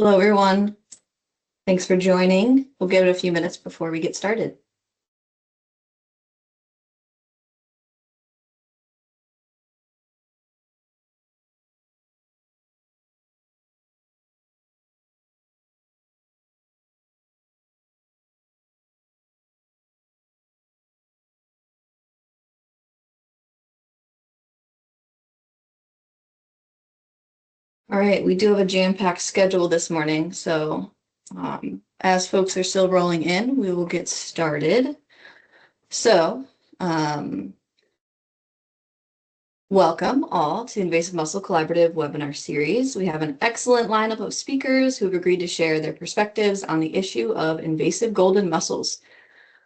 Hello, everyone. Thanks for joining. We'll give it a few minutes before we get started. All right, we do have a jam-packed schedule this morning, so as folks are still rolling in, we will get started. So, welcome all to the Invasive Mussel Collaborative webinar series. We have an excellent lineup of speakers who have agreed to share their perspectives on the issue of invasive golden mussels.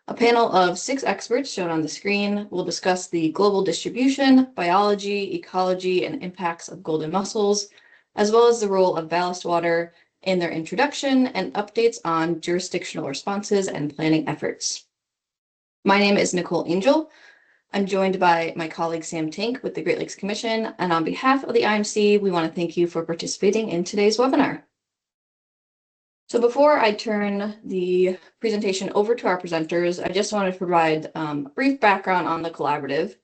A panel of 6 experts shown on the screen will discuss the global distribution, biology, ecology, and impacts of golden mussels, as well as the role of ballast water in their introduction and updates on jurisdictional responses and planning efforts. My name is Nicole Angel. I'm joined by my colleague Sam Tank with the Great Lakes Commission, and on behalf of the IMC, we want to thank you for participating in today's webinar. So before I turn the presentation over to our presenters, I just want to provide a brief background on the collaborative.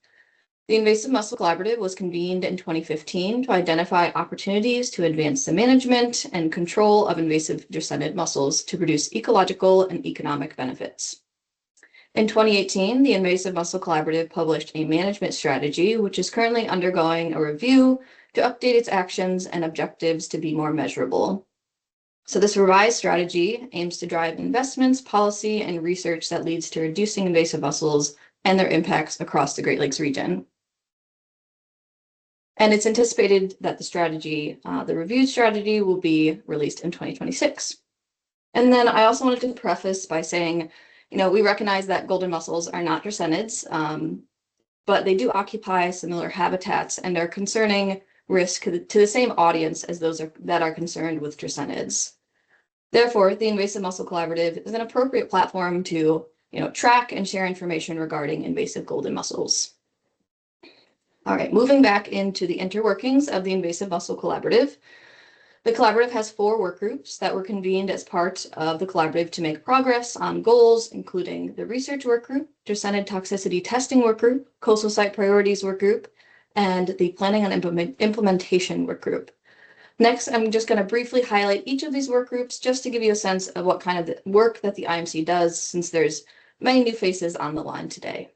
The Invasive Mussel Collaborative was convened in 2015 to identify opportunities to advance the management and control of invasive descended mussels to produce ecological and economic benefits. In 2018, the Invasive Mussel Collaborative published a management strategy, which is currently undergoing a review to update its actions and objectives to be more measurable. So this revised strategy aims to drive investments, policy, and research that leads to reducing invasive mussels and their impacts across the Great Lakes region. And it's anticipated that the reviewed strategy will be released in 2026. And then I also wanted to preface by saying, we recognize that golden mussels are not dracenids, but they do occupy similar habitats and are concerning risk to the same audience as those that are concerned with dracenids. Therefore, the Invasive Mussel Collaborative is an appropriate platform to track and share information regarding invasive golden mussels. All right, moving back into the interworkings of the Invasive Mussel Collaborative. The collaborative has 4 work groups that were convened as part of the collaborative to make progress on goals, including the research work group, Dracenid toxicity testing work group, coastal site priorities work group, and the planning and implementation work group. Next, I'm just going to briefly highlight each of these work groups just to give you a sense of what kind of work that the IMC does, since there's many new faces on the line today.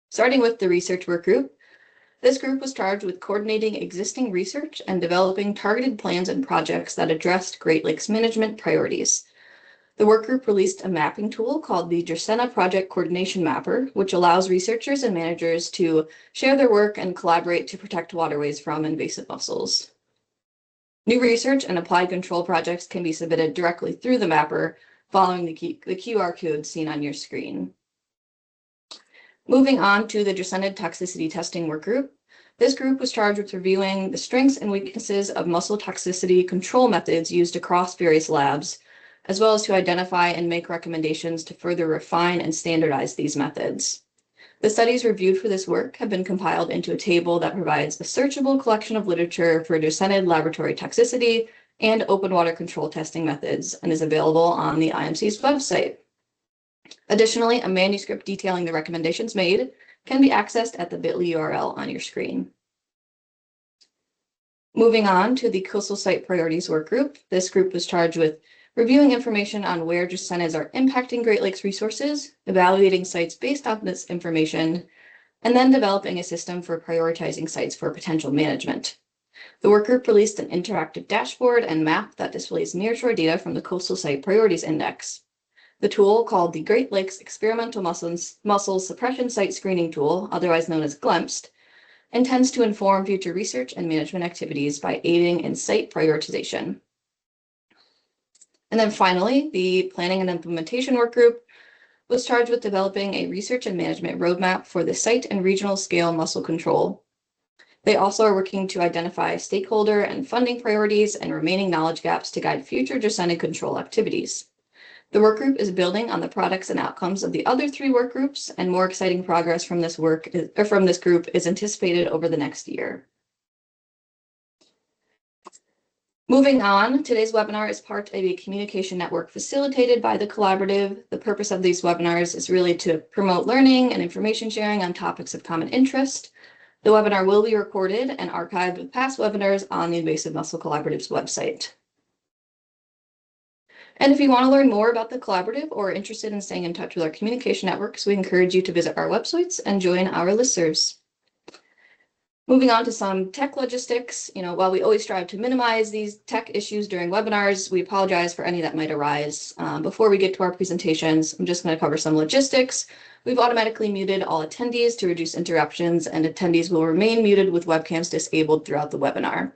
Starting with the research work group, this group was charged with coordinating existing research and developing targeted plans and projects that addressed Great Lakes management priorities. The work group released a mapping tool called the Dracena Project Coordination Mapper, which allows researchers and managers to share their work and collaborate to protect waterways from invasive mussels. New research and applied control projects can be submitted directly through the mapper following the QR code seen on your screen. Moving on to the Dracenid toxicity testing work group. This group was charged with reviewing the strengths and weaknesses of mussel toxicity control methods used across various labs, as well as to identify and make recommendations to further refine and standardize these methods. The studies reviewed for this work have been compiled into a table that provides a searchable collection of literature for Dracenid laboratory toxicity and open water control testing methods, and is available on the IMC's website. Additionally, a manuscript detailing the recommendations made can be accessed at the bit.ly URL on your screen. Moving on to the coastal site priorities work group. This group was charged with reviewing information on where dracenids are impacting Great Lakes resources, evaluating sites based on this information, and then developing a system for prioritizing sites for potential management. The work group released an interactive dashboard and map that displays nearshore data from the Coastal Site Priorities Index. The tool, called the Great Lakes Experimental Mussel Suppression Site Screening Tool, otherwise known as GLEMST, intends to inform future research and management activities by aiding in site prioritization. And then finally, the planning and implementation work group was charged with developing a research and management roadmap for the site and regional scale mussel control. They also are working to identify stakeholder and funding priorities and remaining knowledge gaps to guide future Dracenid control activities. The work group is building on the products and outcomes of the other 3 work groups, and more exciting progress from this group is anticipated over the next year. Moving on, today's webinar is part of a communication network facilitated by the collaborative. The purpose of these webinars is really to promote learning and information sharing on topics of common interest. The webinar will be recorded and archived with past webinars on the Invasive Mussel Collaborative's website. And if you want to learn more about the collaborative or are interested in staying in touch with our communication networks, we encourage you to visit our websites and join our listservs. Moving on to some tech logistics, while we always strive to minimize these tech issues during webinars, we apologize for any that might arise. Before we get to our presentations, I'm just going to cover some logistics. We've automatically muted all attendees to reduce interruptions, and attendees will remain muted with webcams disabled throughout the webinar.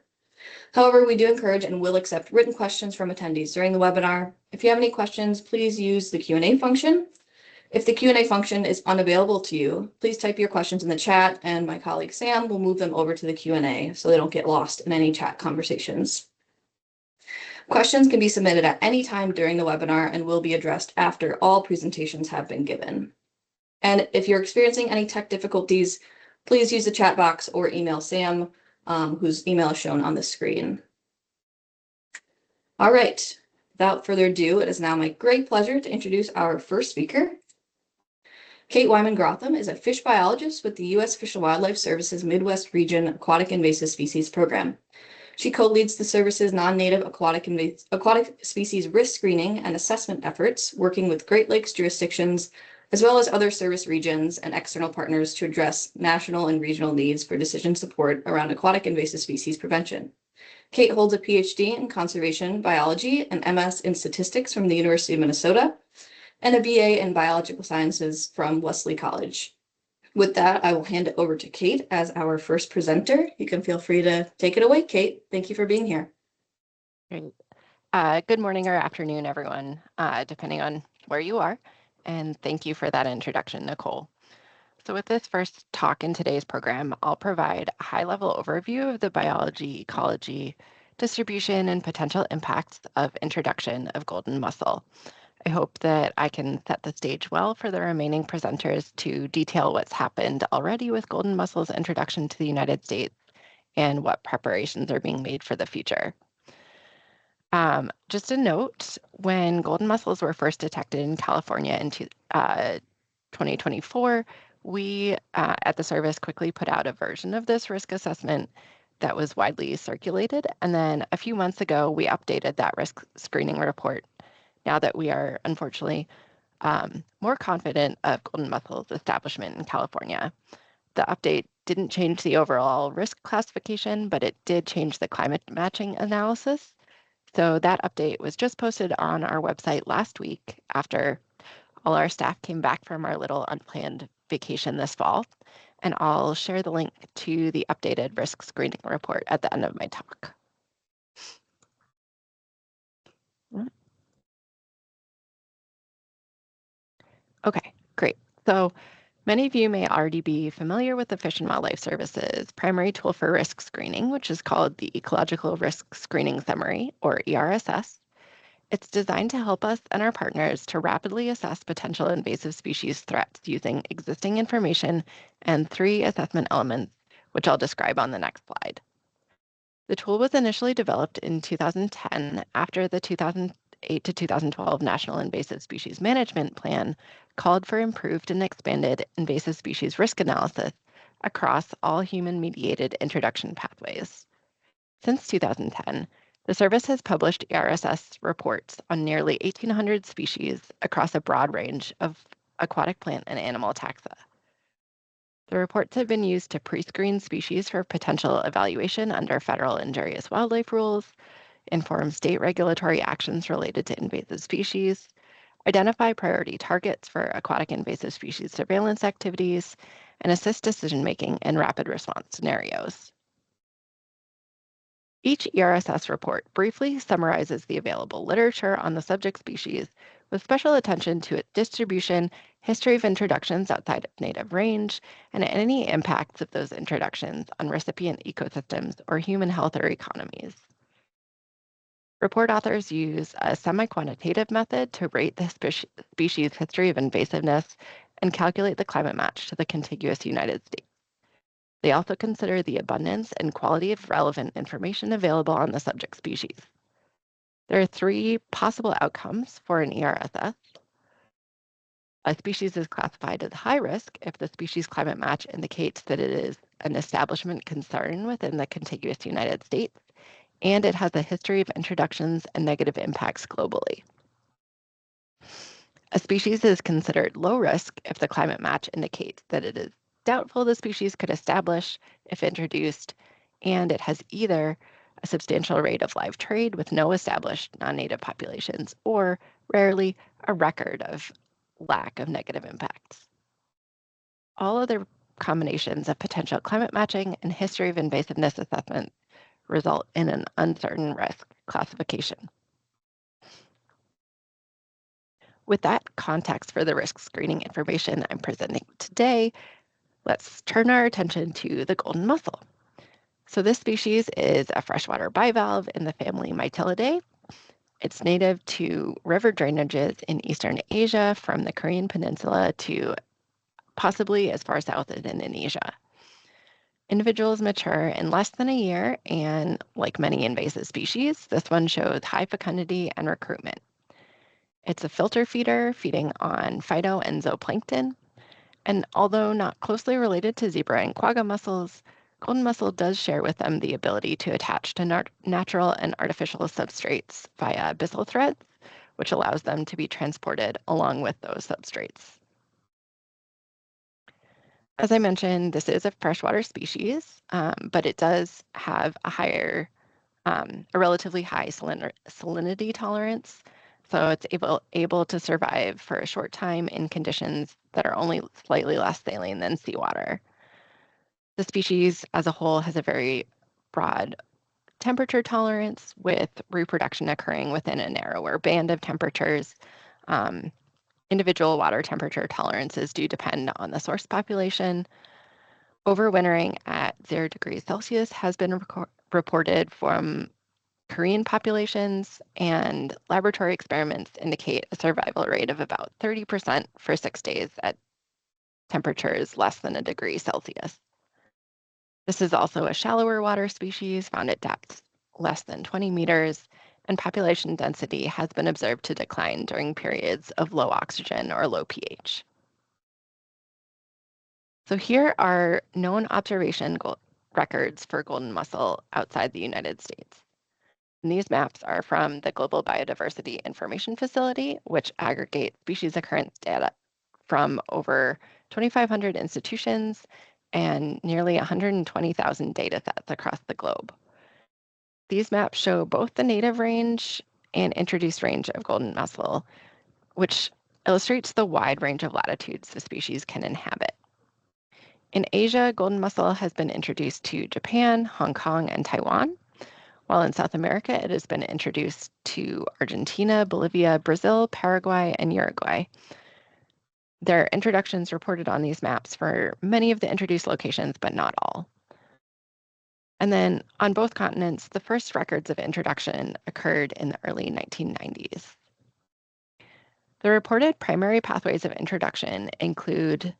However, we do encourage and will accept written questions from attendees during the webinar. If you have any questions, please use the Q&A function. If the Q&A function is unavailable to you, please type your questions in the chat and my colleague Sam will move them over to the Q&A so they don't get lost in any chat conversations. Questions can be submitted at any time during the webinar and will be addressed after all presentations have been given. And if you're experiencing any tech difficulties, please use the chat box or email Sam, whose email is shown on the screen. All right, without further ado, it is now my great pleasure to introduce our first speaker. Kate Wyman-Grothem is a fish biologist with the U.S. Fish and Wildlife Service's Midwest Region Aquatic Invasive Species Program. She co-leads the service's non-native aquatic species risk screening and assessment efforts, working with Great Lakes jurisdictions, as well as other service regions and external partners to address national and regional needs for decision support around aquatic invasive species prevention. Kate holds a PhD in conservation biology and MS in statistics from the University of Minnesota, and a BA in biological sciences from Wesley College. With that, I will hand it over to Kate as our first presenter. You can feel free to take it away, Kate. Thank you for being here. Great. Good morning or afternoon, everyone, depending on where you are. And thank you for that introduction, Nicole. So with this first talk in today's program, I'll provide a high-level overview of the biology, ecology, distribution, and potential impacts of introduction of golden mussel. I hope that I can set the stage well for the remaining presenters to detail what's happened already with golden mussel's introduction to the United States and what preparations are being made for the future. Just a note, when golden mussels were first detected in California in 2024, we at the service quickly put out a version of this risk assessment that was widely circulated. And then a few months ago, we updated that risk screening report now that we are unfortunately more confident of golden mussel's establishment in California. The update didn't change the overall risk classification, but it did change the climate matching analysis. So that update was just posted on our website last week after all our staff came back from our little unplanned vacation this fall. And I'll share the link to the updated risk screening report at the end of my talk. Okay, great. So many of you may already be familiar with the Fish and Wildlife Service's primary tool for risk screening, which is called the Ecological Risk Screening Summary, or ERSS. It's designed to help us and our partners to rapidly assess potential invasive species threats using existing information and 3 assessment elements, which I'll describe on the next slide. The tool was initially developed in 2010 after the 2008 to 2012 National Invasive Species Management Plan called for improved and expanded invasive species risk analysis across all human-mediated introduction pathways. Since 2010, the service has published ERSS reports on nearly 1,800 species across a broad range of aquatic plant and animal taxa. The reports have been used to pre-screen species for potential evaluation under federal injurious wildlife rules, inform state regulatory actions related to invasive species, identify priority targets for aquatic invasive species surveillance activities, and assist decision-making in rapid response scenarios. Each ERSS report briefly summarizes the available literature on the subject species with special attention to its distribution, history of introductions outside of native range, and any impacts of those introductions on recipient ecosystems or human health or economies. Report authors use a semi-quantitative method to rate the species history of invasiveness and calculate the climate match to the contiguous United States. They also consider the abundance and quality of relevant information available on the subject species. There are 3 possible outcomes for an ERSS. A species is classified as high risk if the species climate match indicates that it is an establishment concern within the contiguous United States, and it has a history of introductions and negative impacts globally. A species is considered low risk if the climate match indicates that it is doubtful the species could establish if introduced, and it has either a substantial rate of live trade with no established non-native populations, or rarely a record of lack of negative impacts. All other combinations of potential climate matching and history of invasiveness assessment result in an uncertain risk classification. With that context for the risk screening information I'm presenting today, let's turn our attention to the golden mussel. So this species is a freshwater bivalve in the family Mytilidae. It's native to river drainages in Eastern Asia from the Korean Peninsula to possibly as far south as Indonesia. Individuals mature in less than a year, and like many invasive species, this one shows high fecundity and recruitment. It's a filter feeder, feeding on phyto and zooplankton, and although not closely related to zebra and quagga mussels, golden mussel does share with them the ability to attach to natural and artificial substrates via abyssal threads, which allows them to be transported along with those substrates. As I mentioned, this is a freshwater species, but it does have a relatively high salinity tolerance. So it's able to survive for a short time in conditions that are only slightly less saline than seawater. The species as a whole has a very broad temperature tolerance, with reproduction occurring within a narrower band of temperatures. Um, Individual water temperature tolerances do depend on the source population. Overwintering at 0 degrees Celsius has been reported from Korean populations, and laboratory experiments indicate a survival rate of about 30% for 6 days at temperatures less than 1 degree Celsius. This is also a shallower water species found at depths less than 20 meters, and population density has been observed to decline during periods of low oxygen or low pH. So here are known observation records for golden mussel outside the United States. And these maps are from the Global Biodiversity Information Facility, which aggregates species occurrence data from over 2,500 institutions and nearly 120,000 data sets across the globe. These maps show both the native range and introduced range of golden mussel, which illustrates the wide range of latitudes the species can inhabit. In Asia, golden mussel has been introduced to Japan, Hong Kong, and Taiwan, while in South America, it has been introduced to Argentina, Bolivia, Brazil, Paraguay, and Uruguay. There are introductions reported on these maps for many of the introduced locations, but not all. And then on both continents, the first records of introduction occurred in the early 1990s. The reported primary pathways of introduction include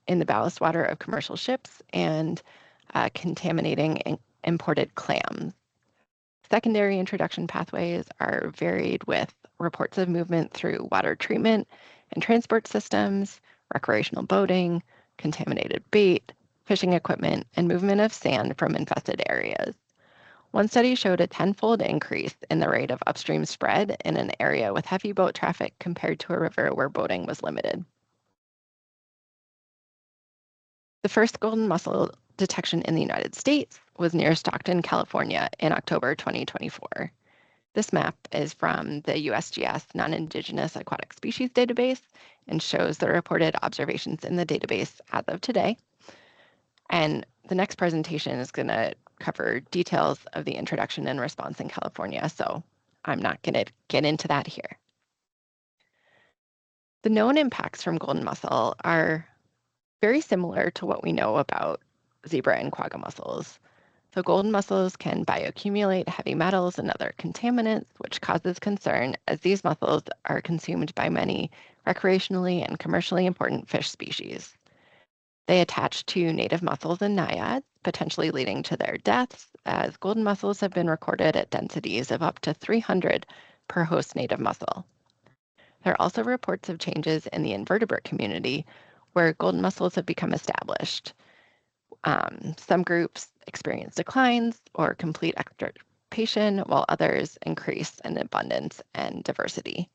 in the ballast water of commercial ships and contaminating imported clams. Secondary introduction pathways are varied, with reports of movement through water treatment and transport systems, recreational boating, contaminated bait, fishing equipment, and movement of sand from infested areas. One study showed a 10-fold increase in the rate of upstream spread in an area with heavy boat traffic compared to a river where boating was limited. The first golden mussel detection in the United States was near Stockton, California in October 2024. This map is from the USGS Non-Indigenous Aquatic Species Database and shows the reported observations in the database as of today. And the next presentation is going to cover details of the introduction and response in California, so I'm not going to get into that here. The known impacts from golden mussel are very similar to what we know about zebra and quagga mussels. So golden mussels can bioaccumulate heavy metals and other contaminants, which causes concern as these mussels are consumed by many recreationally and commercially important fish species. They attach to native mussels and naiads, potentially leading to their deaths, as golden mussels have been recorded at densities of up to 300 per host native mussel. There are also reports of changes in the invertebrate community where golden mussels have become established. Some groups experience declines or complete extirpation, while others increase in abundance and diversity.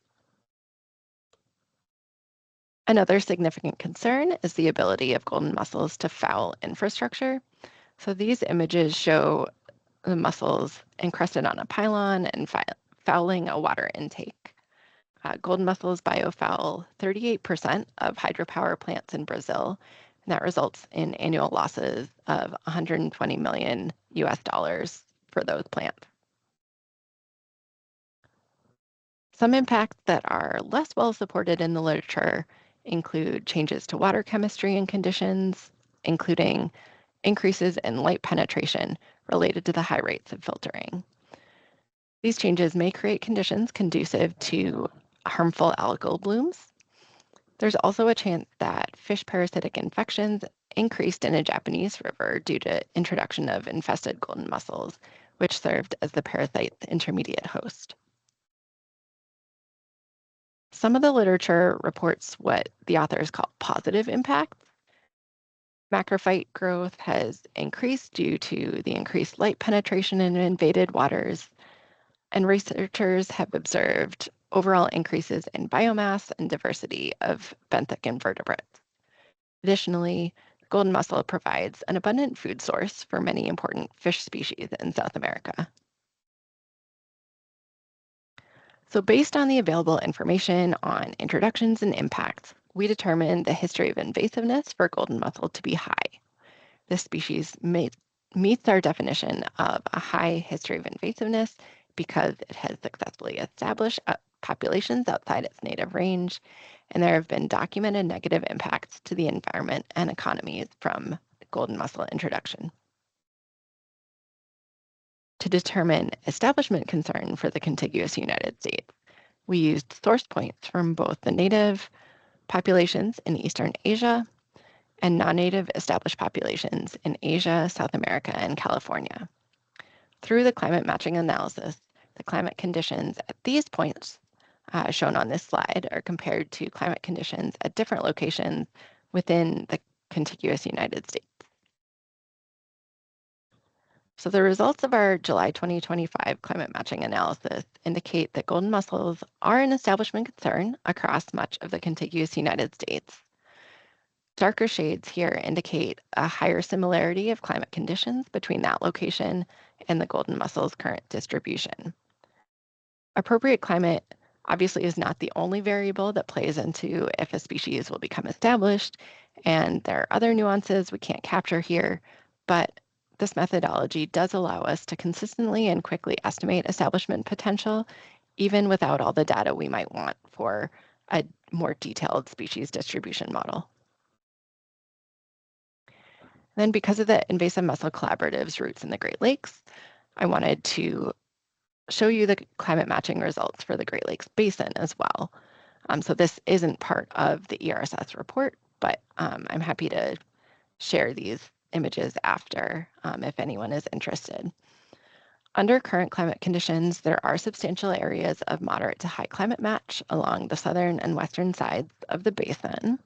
Another significant concern is the ability of golden mussels to foul infrastructure. So these images show the mussels encrusted on a pylon and fouling a water intake. Golden mussels biofoul 38% of hydropower plants in Brazil, and that results in annual losses of 120 million US dollars for those plants. Some impacts that are less well supported in the literature include changes to water chemistry and conditions, including increases in light penetration related to the high rates of filtering. These changes may create conditions conducive to harmful algal blooms. There's also a chance that fish parasitic infections increased in a Japanese river due to introduction of infested golden mussels, which served as the parasite's intermediate host. Some of the literature reports what the authors call positive impacts. Macrophyte growth has increased due to the increased light penetration in invaded waters, and researchers have observed overall increases in biomass and diversity of benthic invertebrates. Additionally, golden mussel provides an abundant food source for many important fish species in South America. So based on the available information on introductions and impacts, we determined the history of invasiveness for golden mussel to be high. This species meets our definition of a high history of invasiveness because it has successfully established populations outside its native range, and there have been documented negative impacts to the environment and economies from golden mussel introduction. To determine establishment concern for the contiguous United States, we used source points from both the native populations in Eastern Asia and non-native established populations in Asia, South America, and California. Through the climate matching analysis, the climate conditions at these points shown on this slide are compared to climate conditions at different locations within the contiguous United States. So the results of our July 2025 climate matching analysis indicate that golden mussels are an establishment concern across much of the contiguous United States. Darker shades here indicate a higher similarity of climate conditions between that location and the golden mussel's current distribution. Appropriate climate obviously is not the only variable that plays into if a species will become established, and there are other nuances we can't capture here, but this methodology does allow us to consistently and quickly estimate establishment potential, even without all the data we might want for a more detailed species distribution model. Then, because of the Invasive Mussel Collaborative's roots in the Great Lakes, I wanted to show you the climate matching results for the Great Lakes Basin as well. So this isn't part of the ERSS report, but I'm happy to share these images after if anyone is interested. Under current climate conditions, there are substantial areas of moderate to high climate match along the southern and western sides of the basin.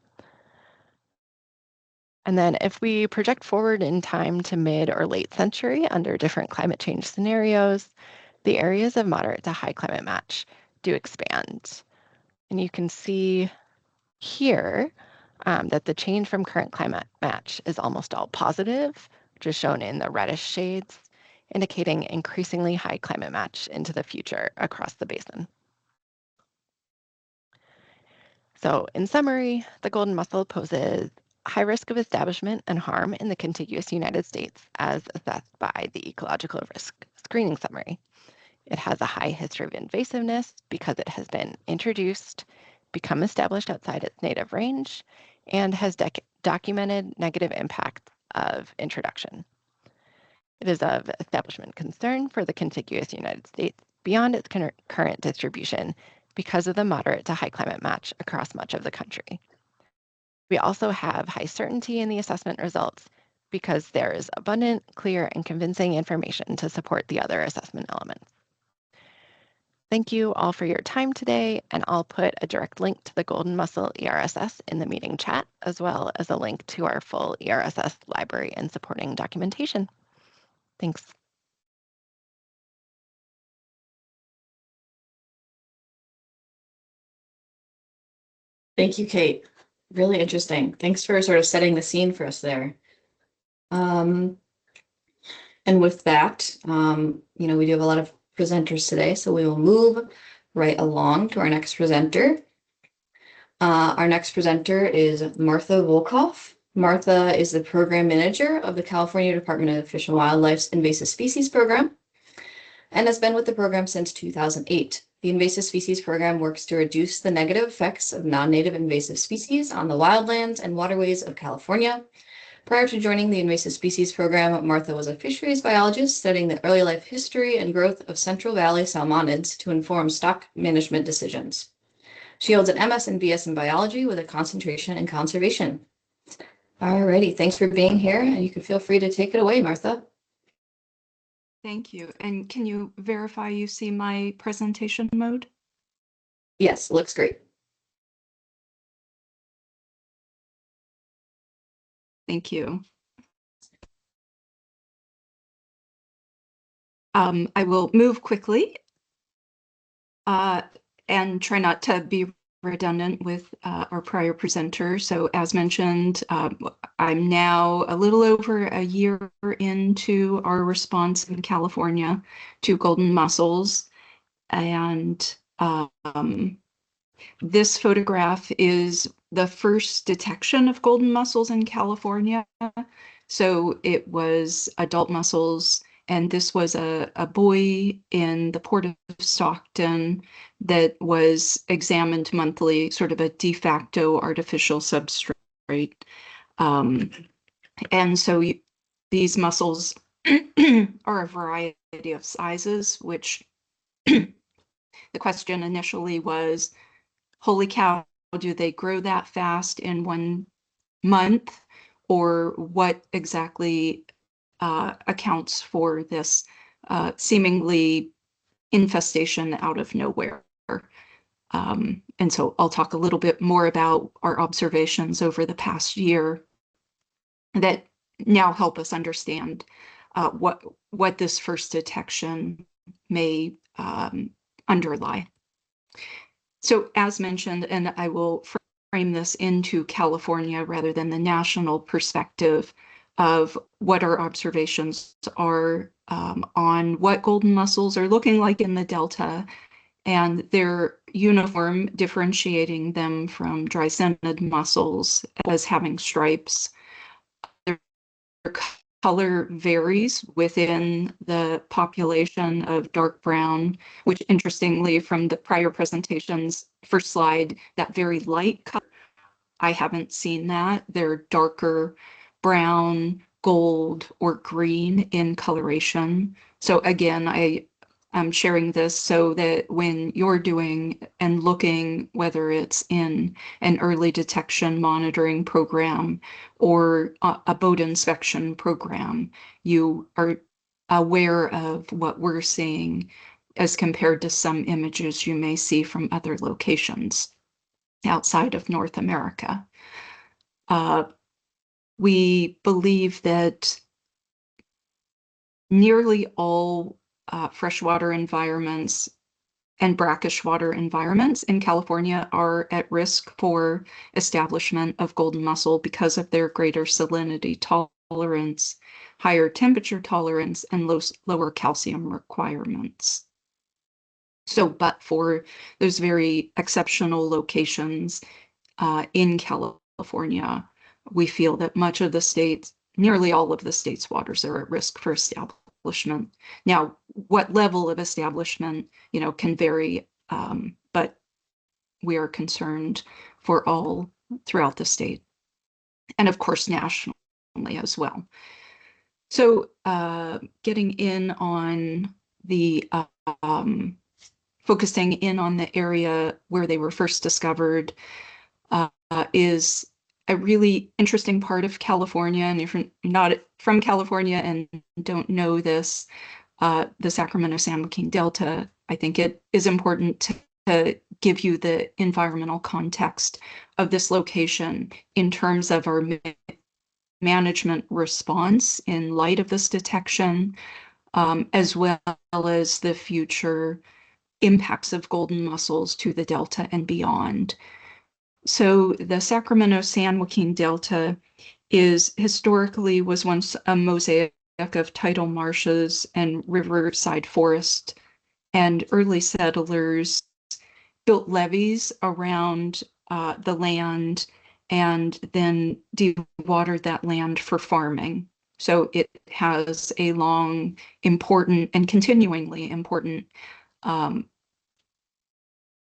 And then if we project forward in time to mid or late century under different climate change scenarios, the areas of moderate to high climate match do expand. And you can see here that the change from current climate match is almost all positive, which is shown in the reddish shades, indicating increasingly high climate match into the future across the basin. So in summary, the golden mussel poses high risk of establishment and harm in the contiguous United States as assessed by the Ecological Risk Screening Summary. It has a high history of invasiveness because it has been introduced, become established outside its native range, and has documented negative impacts of introduction. It is of establishment concern for the contiguous United States beyond its current distribution because of the moderate to high climate match across much of the country. We also have high certainty in the assessment results because there is abundant, clear, and convincing information to support the other assessment elements. Thank you all for your time today, and I'll put a direct link to the Golden Mussel ERSS in the meeting chat, as well as a link to our full ERSS library and supporting documentation. Thanks. Thank you, Kate. Really interesting. Thanks for sort of setting the scene for us there. And with that, we do have a lot of presenters today, so we will move right along to our next presenter. Our next presenter is Martha Volkoff. Martha is the program manager of the California Department of Fish and Wildlife's Invasive Species Program and has been with the program since 2008. The Invasive Species Program works to reduce the negative effects of non-native invasive species on the wildlands and waterways of California. Prior to joining the Invasive Species Program, Martha was a fisheries biologist studying the early life history and growth of Central Valley salmonids to inform stock management decisions. She holds an MS and BS in biology with a concentration in conservation. Alrighty, thanks for being here, and you can feel free to take it away, Martha. Thank you. And can you verify you see my presentation mode? Yes, looks great. Thank you. I will move quickly and try not to be redundant with our prior presenter. So as mentioned, I'm now a little over a year into our response in California to golden mussels. And this photograph is the first detection of golden mussels in California. So it was adult mussels, and this was a buoy in the port of Stockton that was examined monthly, sort of a de facto artificial substrate. And so these mussels are a variety of sizes, which the question initially was, holy cow, do they grow that fast in 1 month? Or what exactly accounts for this seemingly infestation out of nowhere? And so I'll talk a little bit more about our observations over the past year that now help us understand what this first detection may underlie. So as mentioned, and I will frame this into California rather than the national perspective of what our observations are on what golden mussels are looking like in the Delta and their uniform, differentiating them from dry-scented mussels as having stripes. Their color varies within the population of dark brown, which interestingly from the prior presentations, first slide, that very light color, I haven't seen that. They're darker brown, gold, or green in coloration. So again, I'm sharing this so that when you're doing and looking, whether it's in an early detection monitoring program or a boat inspection program, you are aware of what we're seeing as compared to some images you may see from other locations outside of North America. We believe that nearly all freshwater environments and brackish water environments in California are at risk for establishment of golden mussel because of their greater salinity tolerance, higher temperature tolerance, and lower calcium requirements. So, but for those very exceptional locations in California, we feel that much of the state's, nearly all of the state's waters are at risk for establishment. Now, what level of establishment, can vary, but we are concerned for all throughout the state, and of course nationally as well. So, getting in on the focusing in on the area where they were first discovered is a really interesting part of California, and if you're not from California and don't know this, the Sacramento-San Joaquin Delta, I think it is important to give you the environmental context of this location in terms of our management response in light of this detection, as well as the future impacts of golden mussels to the Delta and beyond. So the Sacramento-San Joaquin Delta historically was once a mosaic of tidal marshes and riverside forest, and early settlers built levees around the land and then dewatered that land for farming. So it has a long, important, and continuingly important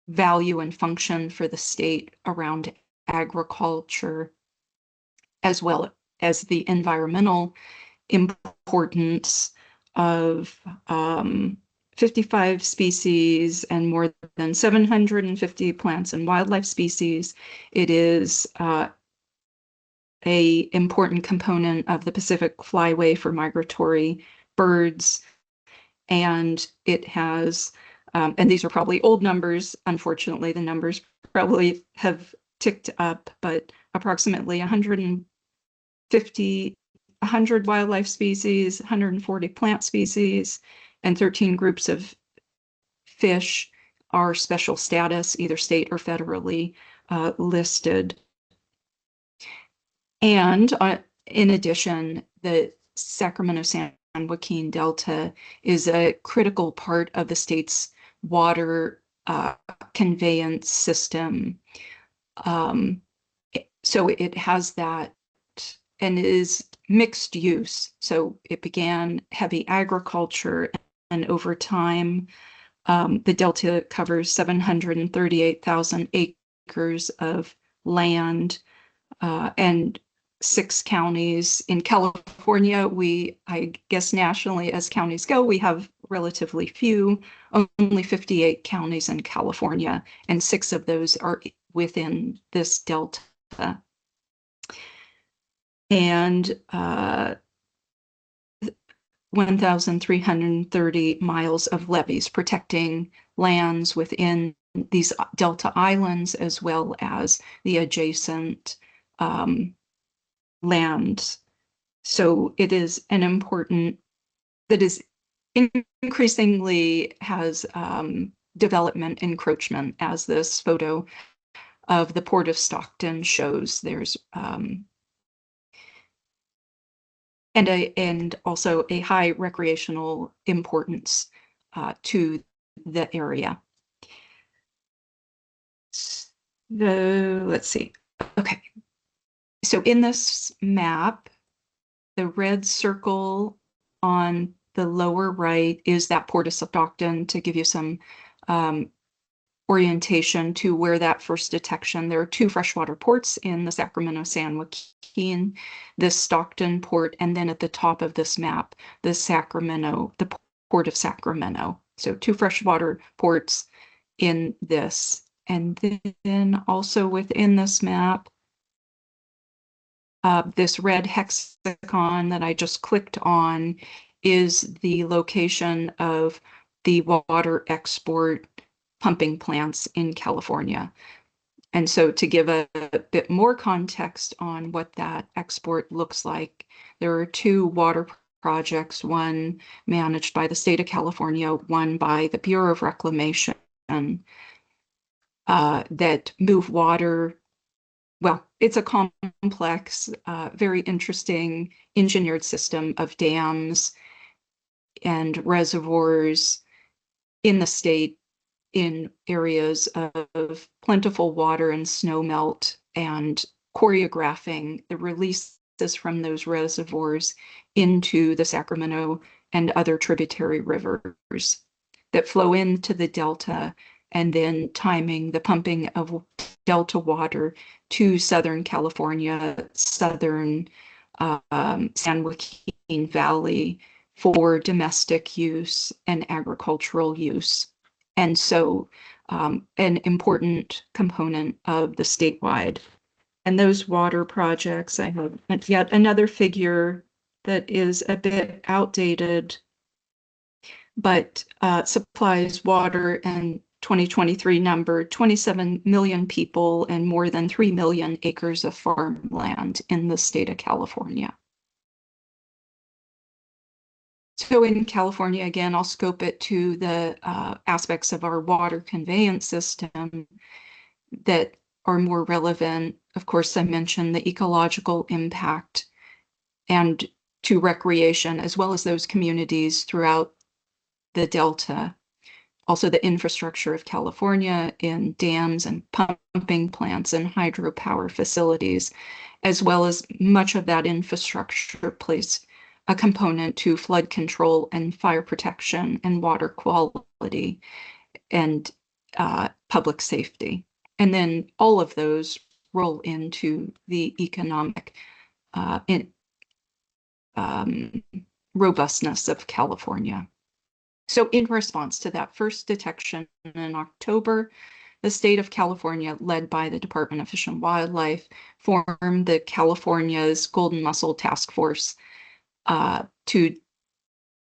value and function for the state around agriculture, as well as the environmental importance of 55 species and more than 750 plants and wildlife species. It is a important component of the Pacific Flyway for migratory birds, and it has, and these are probably old numbers, unfortunately, the numbers probably have ticked up, but approximately 100 wildlife species, 140 plant species, and 13 groups of fish are special status, either state or federally listed. And in addition, the Sacramento-San Joaquin Delta is a critical part of the state's water conveyance system. So it has that and is mixed use. So it began heavy agriculture, and over time, the Delta covers 738,000 acres of land and 6 counties. In California, I guess nationally as counties go, we have relatively few, only 58 counties in California, and 6 of those are within this delta. And 1,330 miles of levees protecting lands within these delta islands, as well as the adjacent land. So it is an important, that is increasingly has development encroachment, as this photo of the Port of Stockton shows. There's and also a high recreational importance to the area. So let's see. Okay. So in this map, the red circle on the lower right is that Port of Stockton, to give you some orientation to where that first detection. There are 2 freshwater ports in the Sacramento-San Joaquin, the Stockton port, and then at the top of this map, the Port of Sacramento. So 2 freshwater ports in this. And then also within this map, this red hexagon that I just clicked on is the location of the water export pumping plants in California. And so to give a bit more context on what that export looks like, there are 2 water projects, one managed by the state of California, one by the Bureau of Reclamation, that move water. Well, it's a complex, very interesting engineered system of dams and reservoirs in the state, in areas of plentiful water and snow melt, and choreographing the releases from those reservoirs into the Sacramento and other tributary rivers that flow into the Delta, and then timing the pumping of Delta water to Southern California, Southern San Joaquin Valley for domestic use and agricultural use. And so an important component of the statewide And those water projects, I have yet another figure that is a bit outdated, but supplies water and 2023 numbered 27 million people and more than 3 million acres of farmland in the state of California. So in California, again, I'll scope it to the aspects of our water conveyance system that are more relevant. Of course, I mentioned the ecological impact and to recreation, as well as those communities throughout the Delta. Also the infrastructure of California in dams and pumping plants and hydropower facilities, as well as much of that infrastructure plays a component to flood control and fire protection and water quality and public safety. And then all of those roll into the economic robustness of California. So in response to that first detection in October, the state of California, led by the Department of Fish and Wildlife, formed the California's Golden Mussel Task Force to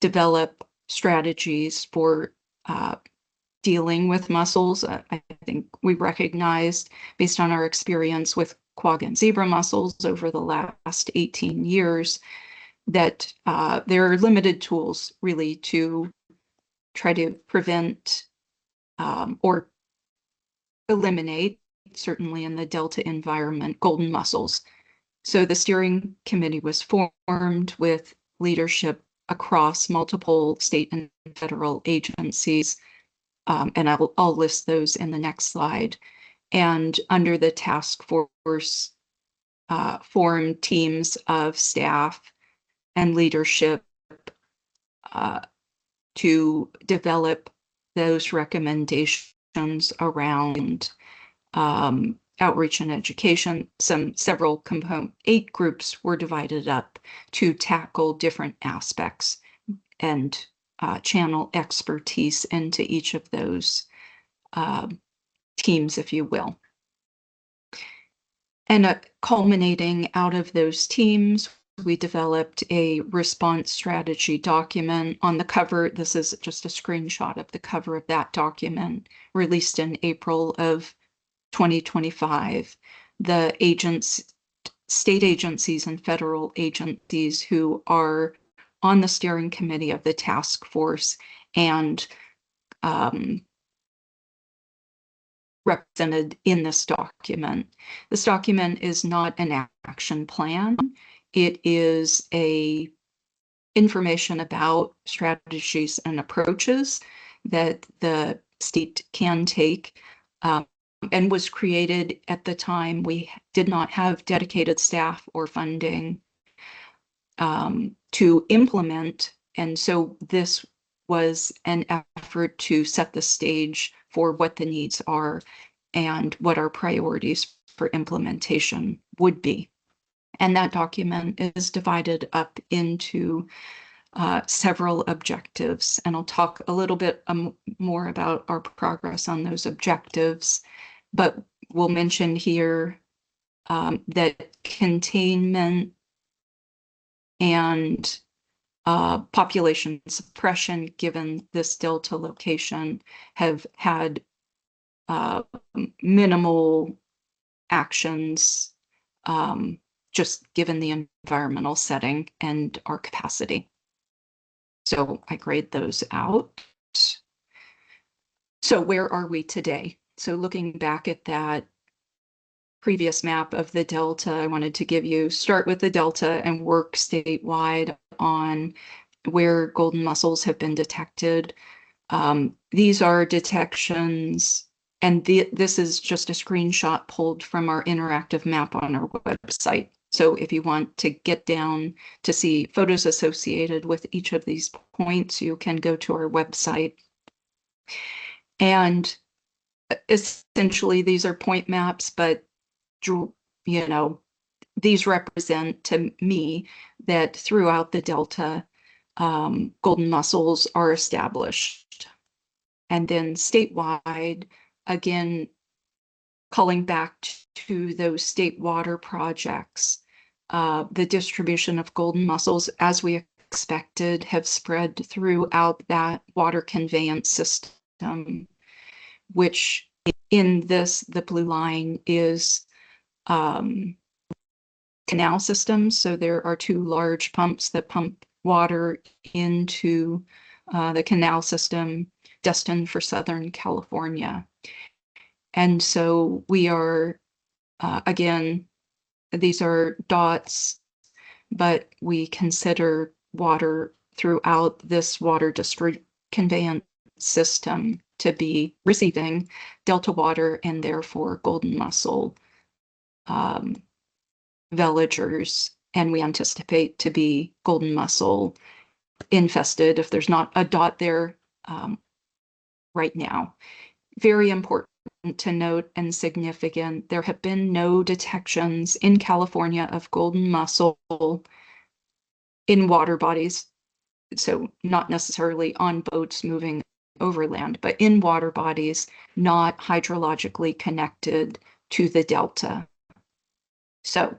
develop strategies for dealing with mussels. I think we recognized, based on our experience with quagga and zebra mussels over the last 18 years, that there are limited tools really to try to prevent or eliminate, certainly in the Delta environment, golden mussels. So the steering committee was formed with leadership across multiple state and federal agencies, and I'll list those in the next slide. And under the task force, formed teams of staff and leadership to develop those recommendations around outreach and education. Several component, 8 groups were divided up to tackle different aspects and channel expertise into each of those teams, if you will. And culminating out of those teams, we developed a response strategy document. On the cover, this is just a screenshot of the cover of that document, released in April of 2025. The state agencies and federal agencies who are on the steering committee of the task force and represented in this document. This document is not an action plan. It is information about strategies and approaches that the state can take, and was created at the time we did not have dedicated staff or funding to implement. And so this was an effort to set the stage for what the needs are and what our priorities for implementation would be. And that document is divided up into several objectives. And I'll talk a little bit more about our progress on those objectives, but we'll mention here that containment and population suppression, given this Delta location, have had minimal actions, just given the environmental setting and our capacity. So I grade those out. So where are we today? So looking back at that previous map of the Delta, I wanted to start with the Delta and work statewide on where golden mussels have been detected. These are detections, and this is just a screenshot pulled from our interactive map on our website. So if you want to get down to see photos associated with each of these points, you can go to our website. And essentially, these are point maps, but these represent to me that throughout the Delta, golden mussels are established. And then statewide, again, calling back to those state water projects, the distribution of golden mussels, as we expected, have spread throughout that water conveyance system, which in this, the blue line is canal systems. So there are two large pumps that pump water into the canal system destined for Southern California. And so we are, again, these are dots, but we consider water throughout this water district conveyance system to be receiving delta water and therefore golden mussel villagers, and we anticipate to be golden mussel infested if there's not a dot there right now. Very important to note and significant, there have been no detections in California of golden mussel in water bodies, so not necessarily on boats moving overland, but in water bodies not hydrologically connected to the delta. So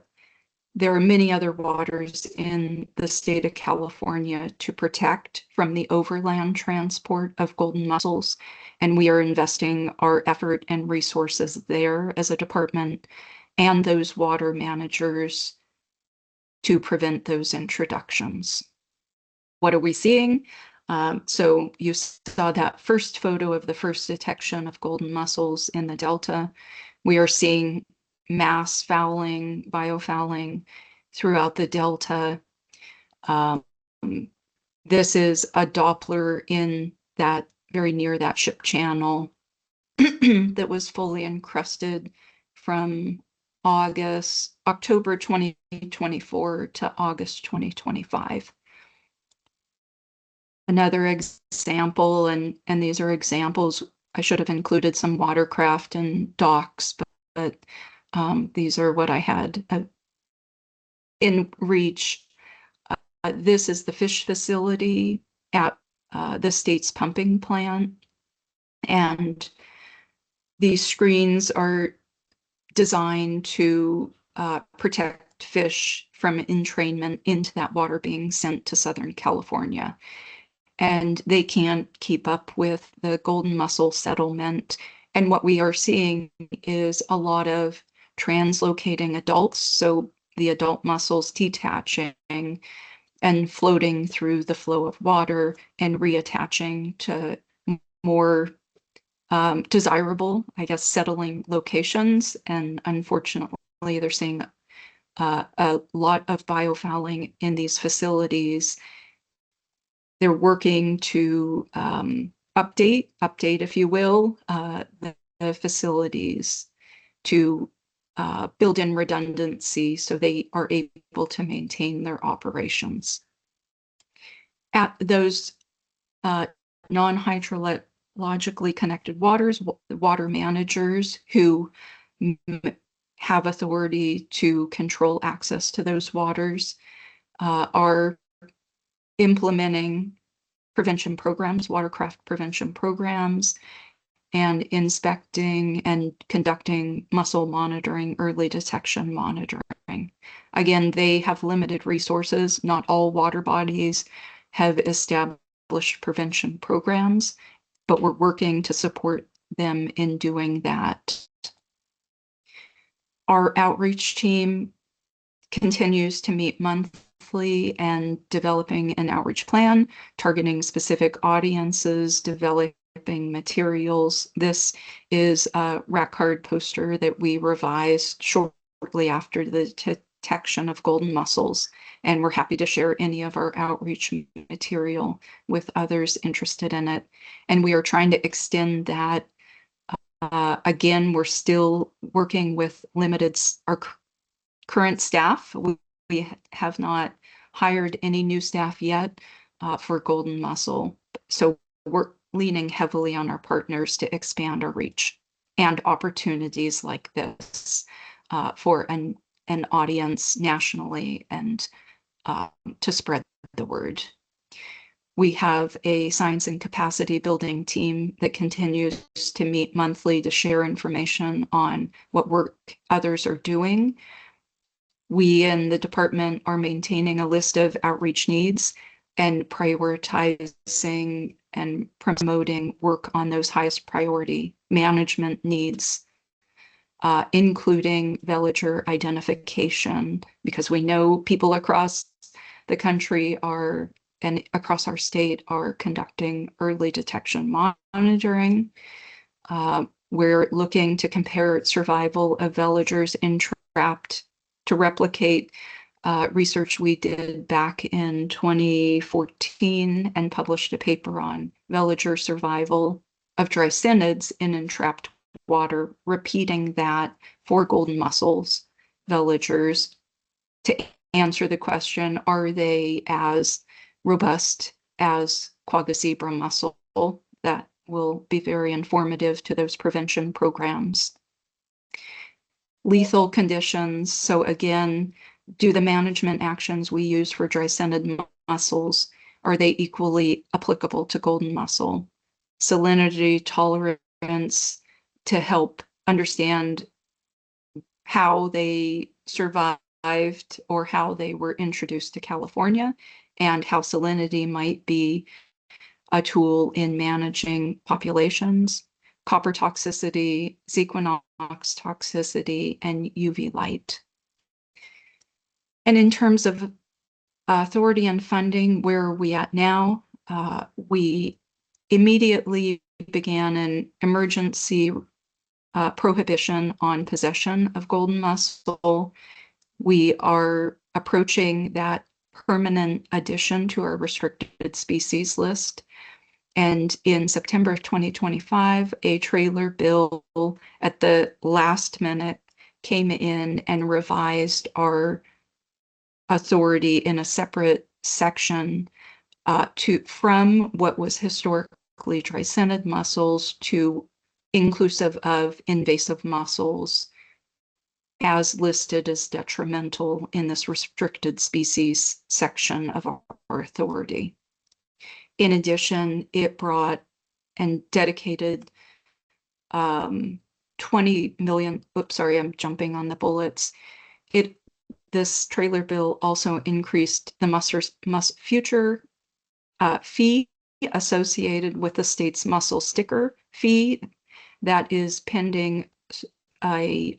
there are many other waters in the state of California to protect from the overland transport of golden mussels, and we are investing our effort and resources there as a department and those water managers to prevent those introductions. What are we seeing? So you saw that first photo of the first detection of golden mussels in the Delta. We are seeing mass fouling, biofouling throughout the Delta. This is a Doppler in that very near that ship channel that was fully encrusted from October 2024 to August 2025. Another example, and these are examples, I should have included some watercraft and docks, but these are what I had in reach. This is the fish facility at the state's pumping plant, and these screens are designed to protect fish from entrainment into that water being sent to Southern California. And they can't keep up with the golden mussel settlement. And what we are seeing is a lot of translocating adults. So the adult mussels detaching and floating through the flow of water and reattaching to more desirable, I guess, settling locations. And unfortunately, they're seeing a lot of biofouling in these facilities. They're working to update, if you will, the facilities to build in redundancy so they are able to maintain their operations. At those non-hydrologically connected waters, the water managers who have authority to control access to those waters are implementing prevention programs, watercraft prevention programs, and inspecting and conducting mussel monitoring, early detection monitoring. Again, they have limited resources. Not all water bodies have established prevention programs, but we're working to support them in doing that. Our outreach team continues to meet monthly and developing an outreach plan, targeting specific audiences, developing materials. This is a rack card poster that we revised shortly after the detection of golden mussels, and we're happy to share any of our outreach material with others interested in it. And we are trying to extend that. Again, we're still working with our current staff. We have not hired any new staff yet for golden mussel. So we're leaning heavily on our partners to expand our reach and opportunities like this for an audience nationally and to spread the word. We have a science and capacity building team that continues to meet monthly to share information on what work others are doing. We in the department are maintaining a list of outreach needs and prioritizing and promoting work on those highest priority management needs, including villager identification, because we know people across the country are and across our state are conducting early detection monitoring. We're looking to compare survival of villagers entrapped to replicate research we did back in 2014 and published a paper on villager survival of drysinids in entrapped water, repeating that for golden mussels villagers to answer the question, are they as robust as quagga zebra mussel? That will be very informative to those prevention programs. Lethal conditions. So again, do the management actions we use for drysinid mussels, are they equally applicable to golden mussel? Salinity tolerance to help understand how they survived or how they were introduced to California, and how salinity might be a tool in managing populations, copper toxicity, Zequinox toxicity, and UV light. And in terms of authority and funding, where are we at now? We immediately began an emergency prohibition on possession of golden mussel. We are approaching that permanent addition to our restricted species list. And in September of 2025, a trailer bill at the last minute came in and revised our authority in a separate section from what was historically drysinid mussels to inclusive of invasive mussels as listed as detrimental in this restricted species section of our authority. In addition, it brought and dedicated 20 million, oops, sorry, I'm jumping on the bullets. This trailer bill also increased the future fee associated with the state's mussel sticker fee that is pending a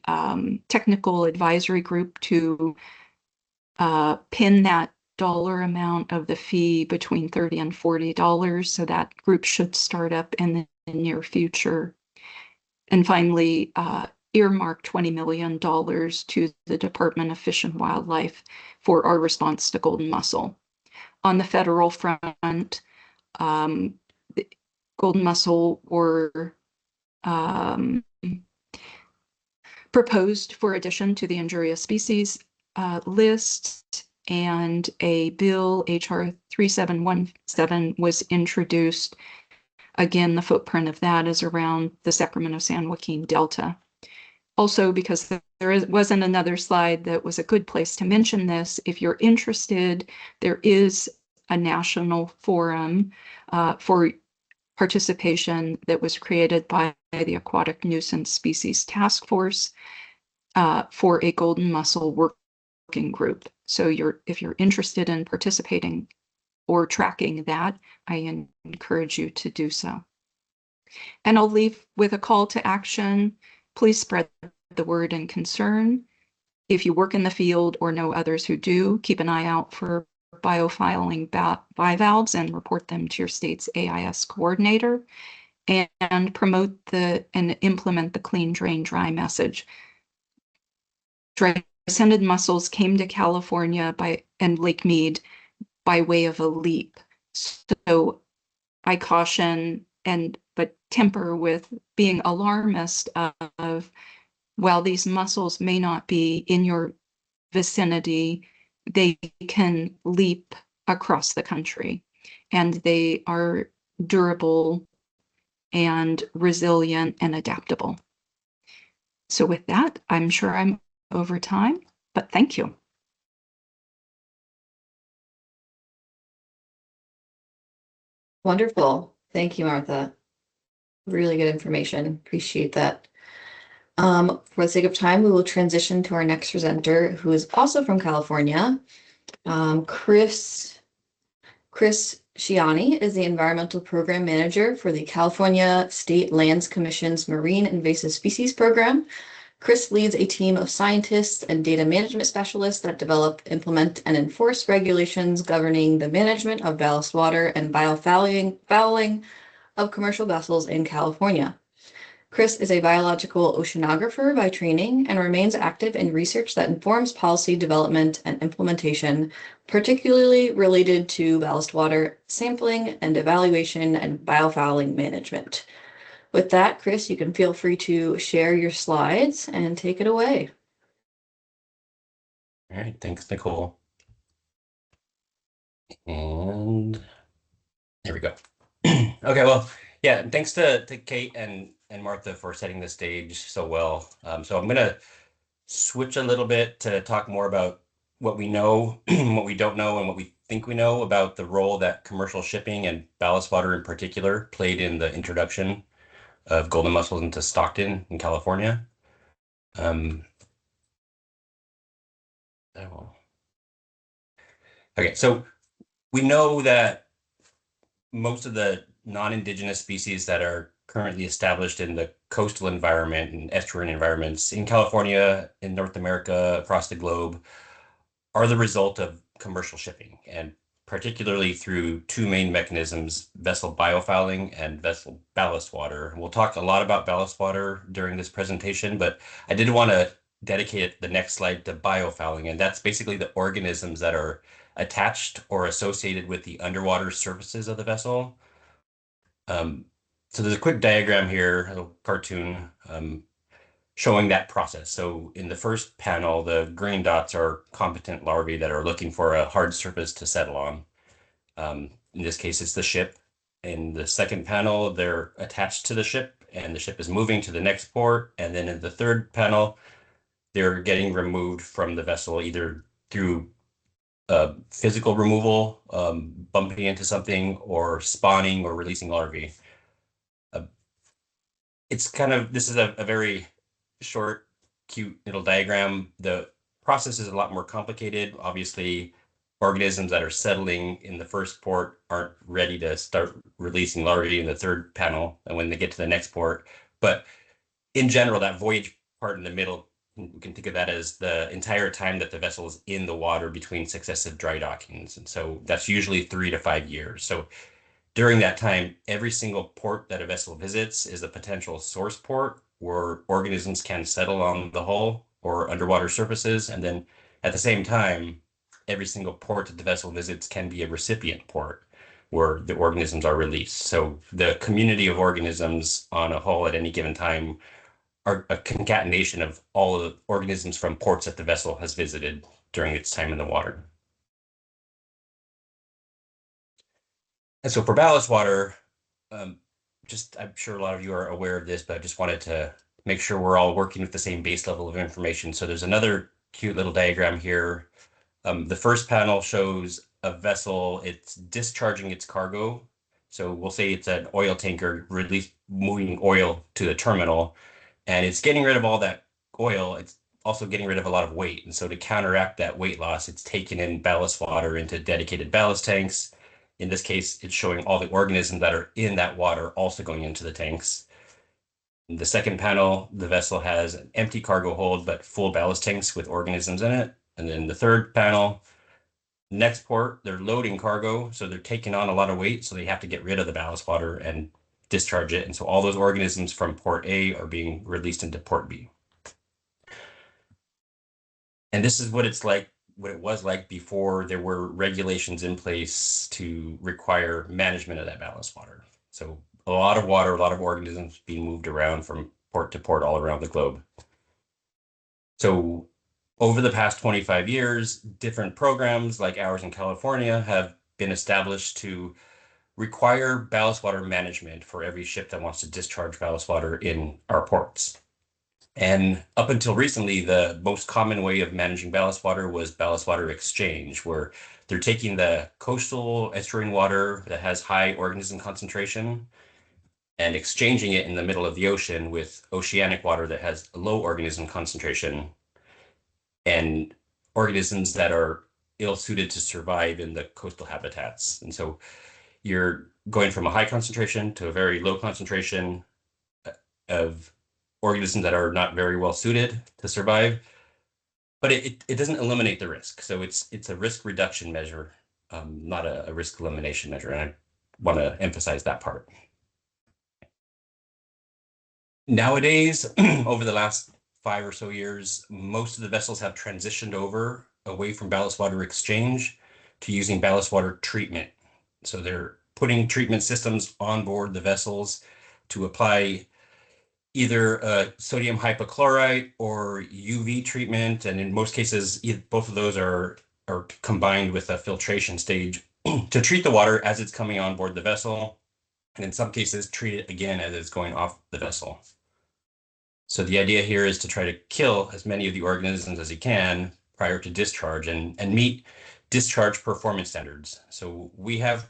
technical advisory group to pin that dollar amount of the fee between $30 and $40. So that group should start up in the near future. And finally, earmark $20 million to the Department of Fish and Wildlife for our response to golden mussel. On the federal front, the golden mussel were proposed for addition to the injurious species list, and a bill, HR 3717, was introduced. Again, the footprint of that is around the Sacramento-San Joaquin Delta. Also, because wasn't another slide that was a good place to mention this, if you're interested, there is a national forum for participation that was created by the Aquatic Nuisance Species Task Force for a golden mussel working group. So if you're interested in participating or tracking that, I encourage you to do so. And I'll leave with a call to action. Please spread the word and concern. If you work in the field or know others who do, keep an eye out for biofiling bivalves and report them to your state's AIS coordinator, and promote and implement the clean, drain, dry message. Dry-scented mussels came to California and Lake Mead by way of a leap. So I caution but temper with being alarmist of, while these mussels may not be in your vicinity, they can leap across the country, and they are durable and resilient and adaptable. So with that, I'm sure I'm over time, but thank you. Wonderful. Thank you, Martha. Really good information. Appreciate that. For the sake of time, we will transition to our next presenter, who is also from California. Chris Shiani is the Environmental Program Manager for the California State Lands Commission's Marine Invasive Species Program. Chris leads a team of scientists and data management specialists that develop, implement, and enforce regulations governing the management of ballast water and biofouling of commercial vessels in California. Chris is a biological oceanographer by training and remains active in research that informs policy development and implementation, particularly related to ballast water sampling and evaluation and biofouling management. With that, Chris, you can feel free to share your slides and take it away. All right, thanks, Nicole. And there we go. Okay, well, yeah, thanks to Kate and Martha for setting the stage so well. So I'm going to switch a little bit to talk more about what we know, what we don't know, and what we think we know about the role that commercial shipping and ballast water in particular played in the introduction of golden mussels into Stockton in California. Okay, so we know that most of the non-indigenous species that are currently established in the coastal environment and estuarine environments in California, in North America, across the globe, are the result of commercial shipping, and particularly through two main mechanisms, vessel biofouling and vessel ballast water. We'll talk a lot about ballast water during this presentation, but I did want to dedicate the next slide to biofouling, and that's basically the organisms that are attached or associated with the underwater surfaces of the vessel. So there's a quick diagram here, a little cartoon, showing that process. So in the first panel, the green dots are competent larvae that are looking for a hard surface to settle on. In this case, it's the ship. In the second panel, they're attached to the ship and the ship is moving to the next port. And then in the third panel, they're getting removed from the vessel, either through physical removal, bumping into something, or spawning or releasing larvae. It's kind of, this is a very short, cute little diagram. The process is a lot more complicated. Obviously, organisms that are settling in the first port aren't ready to start releasing larvae in the third panel and when they get to the next port. But in general, that voyage part in the middle, we can think of that as the entire time that the vessel is in the water between successive dry dockings. And so that's usually 3 to 5 years. So during that time, every single port that a vessel visits is a potential source port where organisms can settle on the hull or underwater surfaces. And then at the same time, every single port that the vessel visits can be a recipient port where the organisms are released. So the community of organisms on a hull at any given time are a concatenation of all of the organisms from ports that the vessel has visited during its time in the water. And so for ballast water, I'm sure a lot of you are aware of this, but I just wanted to make sure we're all working with the same base level of information. So there's another cute little diagram here. The first panel shows a vessel, it's discharging its cargo. So we'll say it's an oil tanker moving oil to the terminal, and it's getting rid of all that oil. It's also getting rid of a lot of weight. And so to counteract that weight loss, it's taking in ballast water into dedicated ballast tanks. In this case, it's showing all the organisms that are in that water also going into the tanks. In the second panel, the vessel has an empty cargo hold, but full ballast tanks with organisms in it. And then the third panel, next port, they're loading cargo. So they're taking on a lot of weight. So they have to get rid of the ballast water and discharge it. And so all those organisms from port A are being released into port B. And this is what it's like, what it was like before there were regulations in place to require management of that ballast water. So a lot of water, a lot of organisms being moved around from port to port all around the globe. So over the past 25 years, different programs like ours in California have been established to require ballast water management for every ship that wants to discharge ballast water in our ports. And up until recently, the most common way of managing ballast water was ballast water exchange, where they're taking the coastal estuarine water that has high organism concentration and exchanging it in the middle of the ocean with oceanic water that has low organism concentration and organisms that are ill-suited to survive in the coastal habitats. And so you're going from a high concentration to a very low concentration of organisms that are not very well suited to survive, but it doesn't eliminate the risk. So it's a risk reduction measure, not a risk elimination measure. And I want to emphasize that part. Nowadays, over the last 5 or so years, most of the vessels have transitioned over away from ballast water exchange to using ballast water treatment. So they're putting treatment systems on board the vessels to apply either sodium hypochlorite or UV treatment. And in most cases, both of those are combined with a filtration stage to treat the water as it's coming on board the vessel. And in some cases, treat it again as it's going off the vessel. So the idea here is to try to kill as many of the organisms as you can prior to discharge and meet discharge performance standards. So we have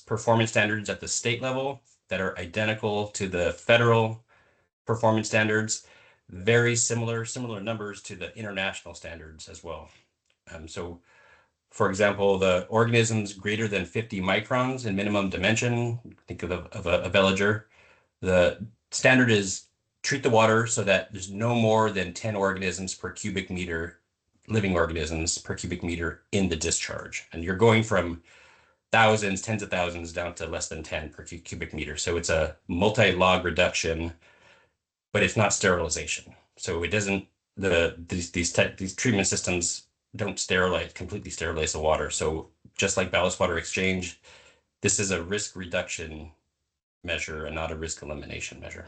performance standards at the state level that are identical to the federal performance standards, very similar numbers to the international standards as well. So for example, the organisms greater than 50 microns in minimum dimension, think of a veliger, the standard is treat the water so that there's no more than 10 organisms per cubic meter, living organisms per cubic meter in the discharge. And you're going from thousands, tens of thousands down to less than 10 per cubic meter. So it's a multi-log reduction, but it's not sterilization. So it doesn't, these treatment systems don't completely sterilize the water. So just like ballast water exchange, this is a risk reduction measure and not a risk elimination measure.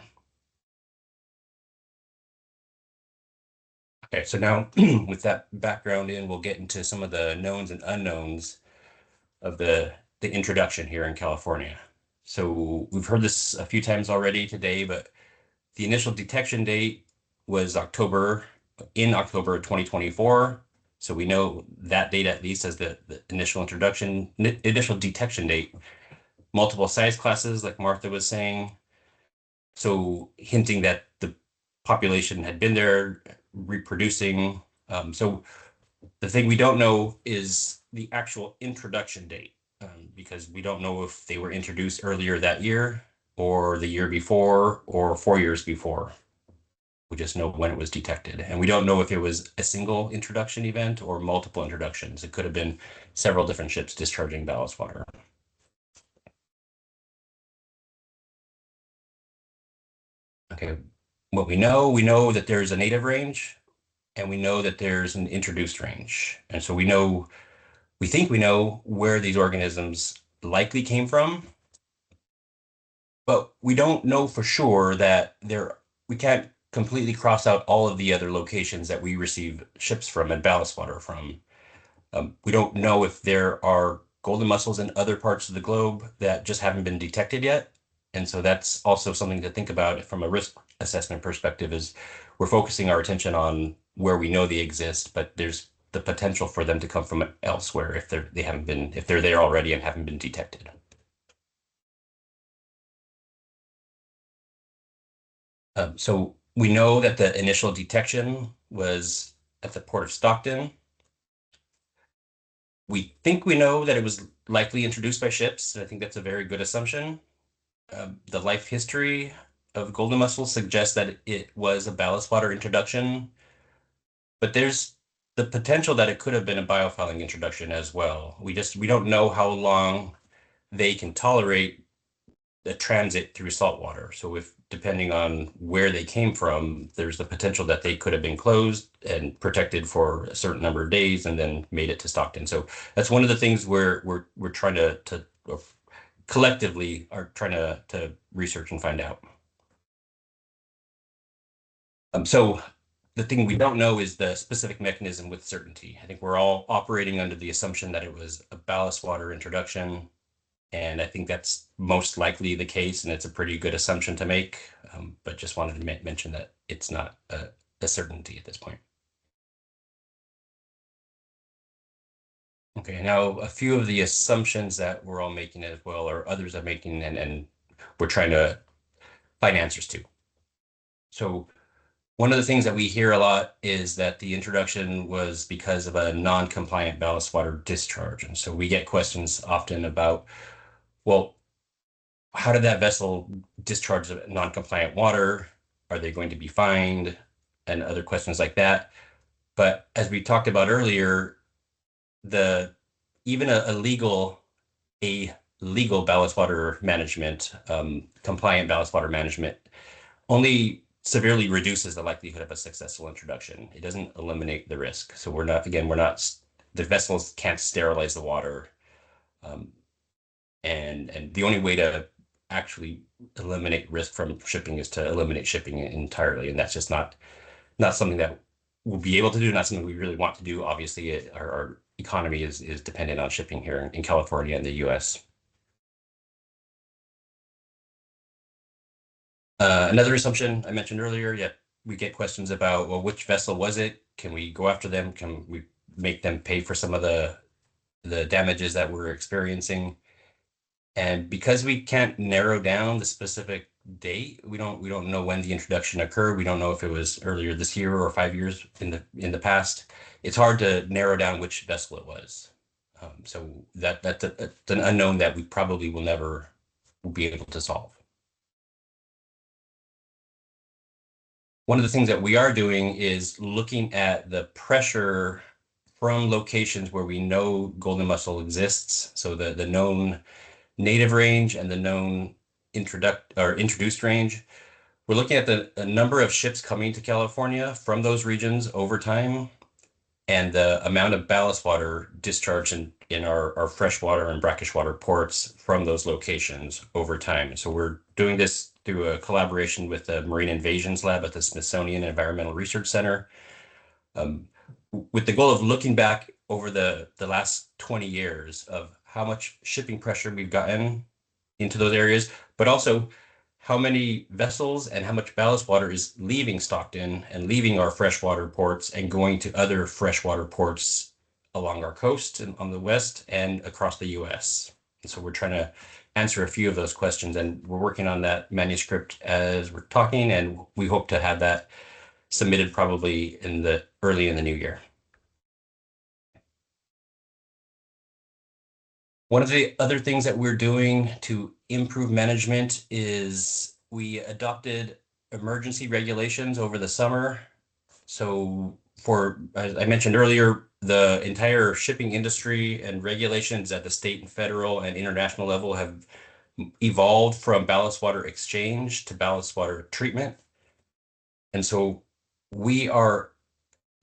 Okay, so now with that background in, we'll get into some of the knowns and unknowns of the introduction here in California. So we've heard this a few times already today, but the initial detection date was in October of 2024. So we know that date at least as the initial detection date. Multiple size classes, like Martha was saying. So hinting that the population had been there reproducing. So the thing we don't know is the actual introduction date, because we don't know if they were introduced earlier that year or the year before or 4 years before. We just know when it was detected. And we don't know if it was a single introduction event or multiple introductions. It could have been several different ships discharging ballast water. Okay, what we know that there's a native range, and we know that there's an introduced range. And so we think we know where these organisms likely came from, but we don't know for sure that we can't completely cross out all of the other locations that we receive ships from and ballast water from. We don't know if there are golden mussels in other parts of the globe that just haven't been detected yet. And so that's also something to think about from a risk assessment perspective, is we're focusing our attention on where we know they exist, but there's the potential for them to come from elsewhere if they're there already and haven't been detected. So we know that the initial detection was at the port of Stockton. We think we know that it was likely introduced by ships. I think that's a very good assumption. The life history of golden mussels suggests that it was a ballast water introduction, but there's the potential that it could have been a biofouling introduction as well. We don't know how long they can tolerate the transit through saltwater. So depending on where they came from, there's the potential that they could have been closed and protected for a certain number of days and then made it to Stockton. So that's one of the things we're trying to collectively are trying to research and find out. So the thing we don't know is the specific mechanism with certainty. I think we're all operating under the assumption that it was a ballast water introduction. And I think that's most likely the case, and it's a pretty good assumption to make, but just wanted to mention that it's not a certainty at this point. Okay, now a few of the assumptions that we're all making as well, or others are making, and we're trying to find answers to. So one of the things that we hear a lot is that the introduction was because of a non-compliant ballast water discharge. And so we get questions often about, well, how did that vessel discharge non-compliant water? Are they going to be fined? And other questions like that. But as we talked about earlier, even a legal ballast water management, compliant ballast water management, only severely reduces the likelihood of a successful introduction. It doesn't eliminate the risk. So the vessels can't sterilize the water. And the only way to actually eliminate risk from shipping is to eliminate shipping entirely. And that's just not something that we'll be able to do, not something we really want to do. Obviously, our economy is dependent on shipping here in California and the US. Another assumption I mentioned earlier, we get questions about, well, which vessel was it? Can we go after them? Can we make them pay for some of the damages that we're experiencing? And because we can't narrow down the specific date, we don't know when the introduction occurred. We don't know if it was earlier this year or 5 years in the past. It's hard to narrow down which vessel it was. So that's an unknown that we probably will never be able to solve. One of the things that we are doing is looking at the pressure from locations where we know golden mussel exists. So the known native range and the known introduced range. We're looking at the number of ships coming to California from those regions over time, and the amount of ballast water discharged in our freshwater and brackish water ports from those locations over time. So we're doing this through a collaboration with the Marine Invasions Lab at the Smithsonian Environmental Research Center, with the goal of looking back over the last 20 years of how much shipping pressure we've gotten into those areas, but also how many vessels and how much ballast water is leaving Stockton and leaving our freshwater ports and going to other freshwater ports along our coast and on the west and across the US. And so we're trying to answer a few of those questions, and we're working on that manuscript as we're talking, and we hope to have that submitted probably early in the new year. One of the other things that we're doing to improve management is we adopted emergency regulations over the summer. So as I mentioned earlier, the entire shipping industry and regulations at the state and federal and international level have evolved from ballast water exchange to ballast water treatment. And so we are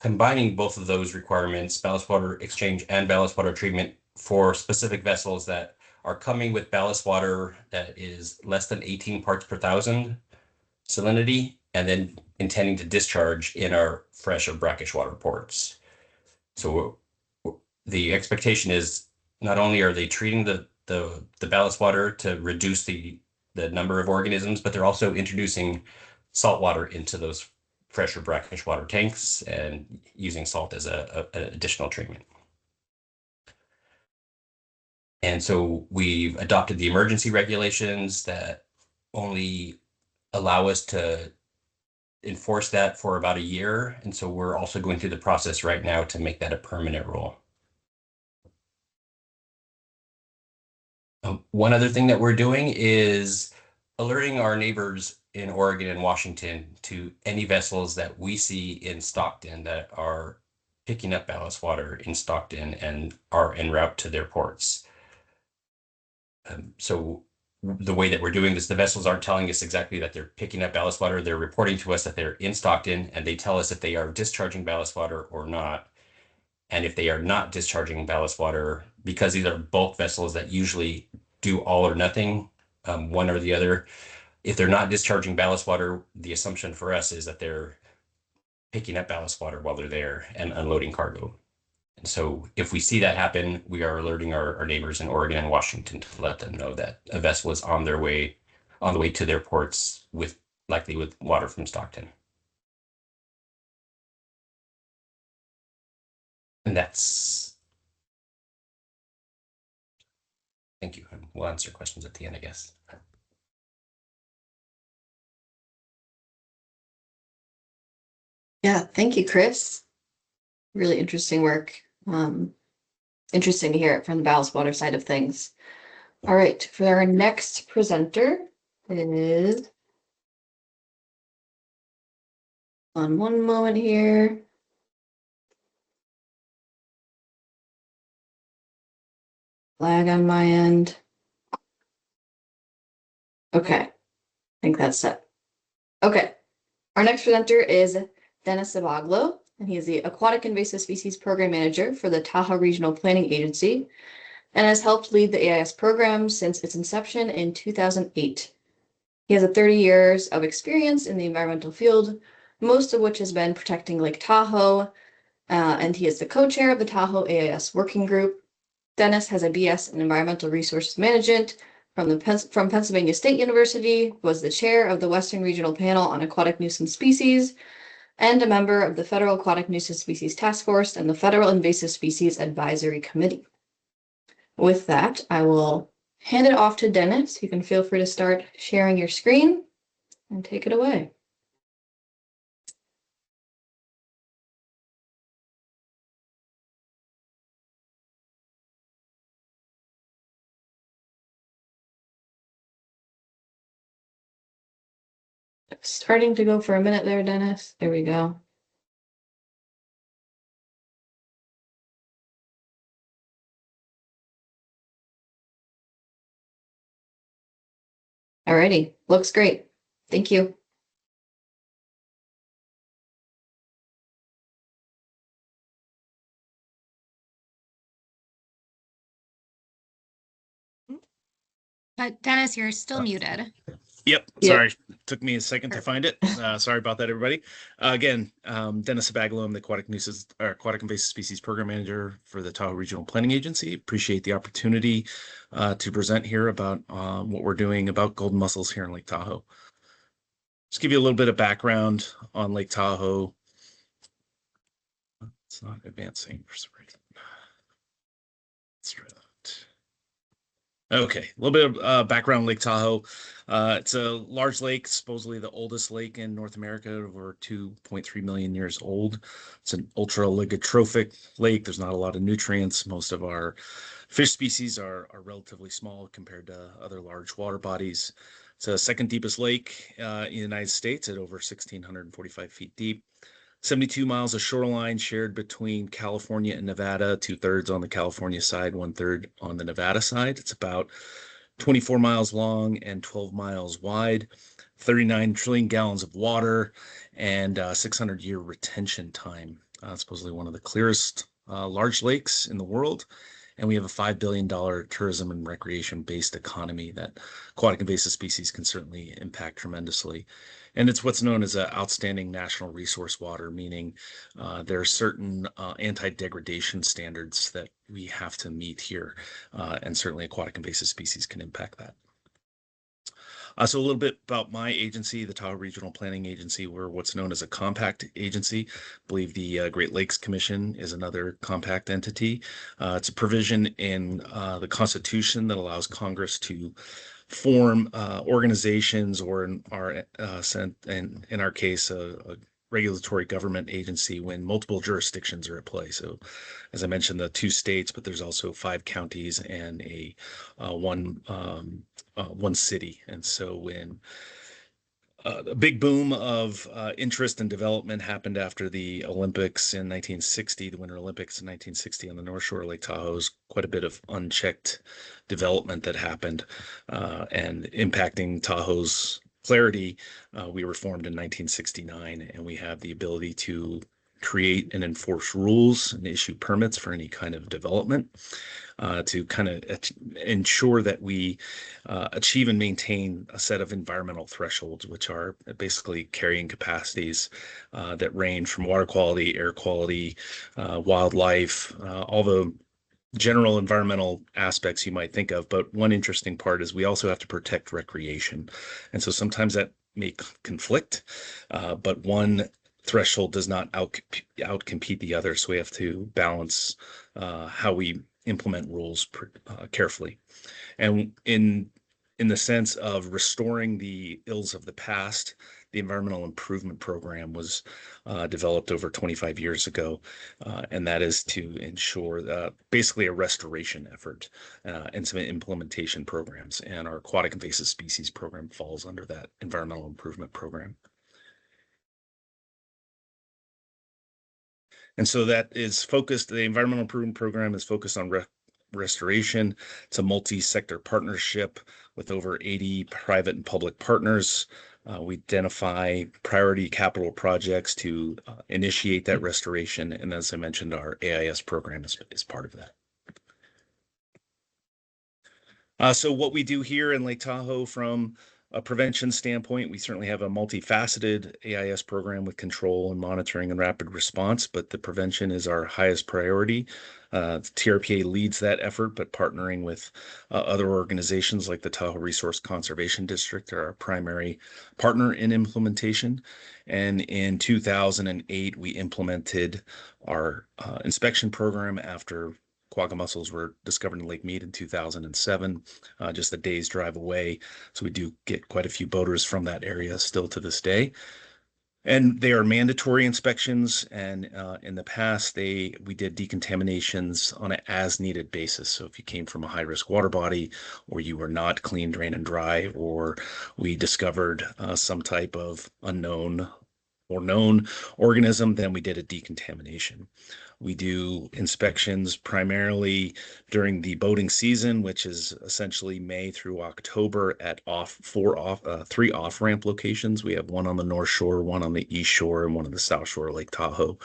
combining both of those requirements, ballast water exchange and ballast water treatment, for specific vessels that are coming with ballast water that is less than 18 parts per thousand salinity, and then intending to discharge in our fresh or brackish water ports. So the expectation is not only are they treating the ballast water to reduce the number of organisms, but they're also introducing salt water into those fresh or brackish water tanks and using salt as an additional treatment. And so we've adopted the emergency regulations that only allow us to enforce that for about a year. And so we're also going through the process right now to make that a permanent rule. One other thing that we're doing is alerting our neighbors in Oregon and Washington to any vessels that we see in Stockton that are picking up ballast water in Stockton and are en route to their ports. So the way that we're doing this, the vessels aren't telling us exactly that they're picking up ballast water. They're reporting to us that they're in Stockton, and they tell us if they are discharging ballast water or not. And if they are not discharging ballast water, because these are bulk vessels that usually do all or nothing, one or the other, if they're not discharging ballast water, the assumption for us is that they're picking up ballast water while they're there and unloading cargo. So if we see that happen, we are alerting our neighbors in Oregon and Washington to let them know that a vessel is on the way to their ports likely with water from Stockton. And thank you. We'll answer questions at the end, I guess. Yeah, thank you, Chris. Really interesting work. Interesting to hear it from the ballast water side of things. All right, for our next presenter is on one moment here. Lag on my end. Okay, I think that's set. Okay, our next presenter is Dennis Zabaglo, and he is the Aquatic Invasive Species Program Manager for the Tahoe Regional Planning Agency and has helped lead the AIS program since its inception in 2008. He has 30 years of experience in the environmental field, most of which has been protecting Lake Tahoe, and he is the co-chair of the Tahoe AIS Working Group. Dennis has a BS in Environmental Resources Management from Pennsylvania State University, was the chair of the Western Regional Panel on Aquatic Nuisance Species, and a member of the Federal Aquatic Nuisance Species Task Force and the Federal Invasive Species Advisory Committee. With that, I will hand it off to Dennis. You can feel free to start sharing your screen and take it away. Starting to go for a minute there, Dennis. There we go. Alrighty, looks great. Thank you. Dennis, you're still muted. Yep. Sorry. Took me a second to find it. Sorry about that, everybody. Again, Dennis Zabaglo, I'm the Aquatic Invasive Species Program Manager for the Tahoe Regional Planning Agency. Appreciate the opportunity to present here about what we're doing about golden mussels here in Lake Tahoe. Just give you a little bit of background on Lake Tahoe. It's not advancing for some reason. Let's try that. Okay, a little bit of background on Lake Tahoe. It's a large lake, supposedly the oldest lake in North America, over 2.3 million years old. It's an ultra-oligotrophic lake. There's not a lot of nutrients. Most of our fish species are relatively small compared to other large water bodies. It's the second deepest lake in the United States at over 1,645 feet deep. 72 miles of shoreline shared between California and Nevada, 2/3 on the California side, 1/3 on the Nevada side. It's about 24 miles long and 12 miles wide, 39 trillion gallons of water, and 600-year retention time. Supposedly one of the clearest large lakes in the world. And we have a $5 billion tourism and recreation-based economy that aquatic invasive species can certainly impact tremendously. And it's what's known as an outstanding national resource water, meaning there are certain anti-degradation standards that we have to meet here. And certainly aquatic invasive species can impact that. So a little bit about my agency, the Tahoe Regional Planning Agency. We're what's known as a compact agency. I believe the Great Lakes Commission is another compact entity. It's a provision in the Constitution that allows Congress to form organizations, or in our case, a regulatory government agency when multiple jurisdictions are at play. So, as I mentioned, the 2 states, but there's also 5 counties and one city. And so when a big boom of interest and development happened after the Olympics in 1960, the Winter Olympics in 1960 on the North Shore of Lake Tahoe, quite a bit of unchecked development that happened and impacting Tahoe's clarity. We were formed in 1969, and we have the ability to create and enforce rules and issue permits for any kind of development, to kind of ensure that we achieve and maintain a set of environmental thresholds, which are basically carrying capacities that range from water quality, air quality, wildlife, all the general environmental aspects you might think of. But one interesting part is we also have to protect recreation. And so sometimes that may conflict, but one threshold does not outcompete the other. So we have to balance how we implement rules carefully. And in the sense of restoring the ills of the past, the Environmental Improvement Program was developed over 25 years ago, and that is to ensure basically a restoration effort and some implementation programs. And our Aquatic Invasive Species Program falls under that Environmental Improvement Program. And so that is focused, the Environmental Improvement Program is focused on restoration. It's a multi-sector partnership with over 80 private and public partners. We identify priority capital projects to initiate that restoration. And as I mentioned, our AIS program is part of that. So what we do here in Lake Tahoe from a prevention standpoint, we certainly have a multifaceted AIS program with control and monitoring and rapid response, but the prevention is our highest priority. TRPA leads that effort, but partnering with other organizations like the Tahoe Resource Conservation District are our primary partner in implementation. And in 2008, we implemented our inspection program after quagga mussels were discovered in Lake Mead in 2007, just a day's drive away. So we do get quite a few boaters from that area still to this day. And they are mandatory inspections. And in the past, we did decontaminations on an as-needed basis. So if you came from a high-risk water body, or you were not clean, drain, and dry, or we discovered some type of unknown or known organism, then we did a decontamination. We do inspections primarily during the boating season, which is essentially May through October at three off-ramp locations. We have one on the North Shore, one on the East Shore, and one on the South Shore of Lake Tahoe.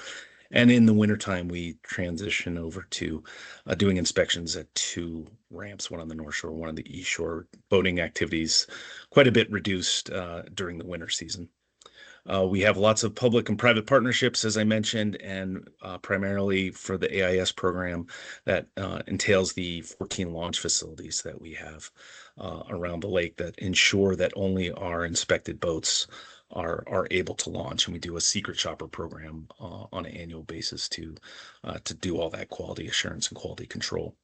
And in the wintertime, we transition over to doing inspections at two ramps, one on the North Shore, one on the East Shore. Boating activities quite a bit reduced during the winter season. We have lots of public and private partnerships, as I mentioned, and primarily for the AIS program that entails the 14 launch facilities that we have around the lake that ensure that only our inspected boats are able to launch. And we do a secret shopper program on an annual basis to do all that quality assurance and quality control.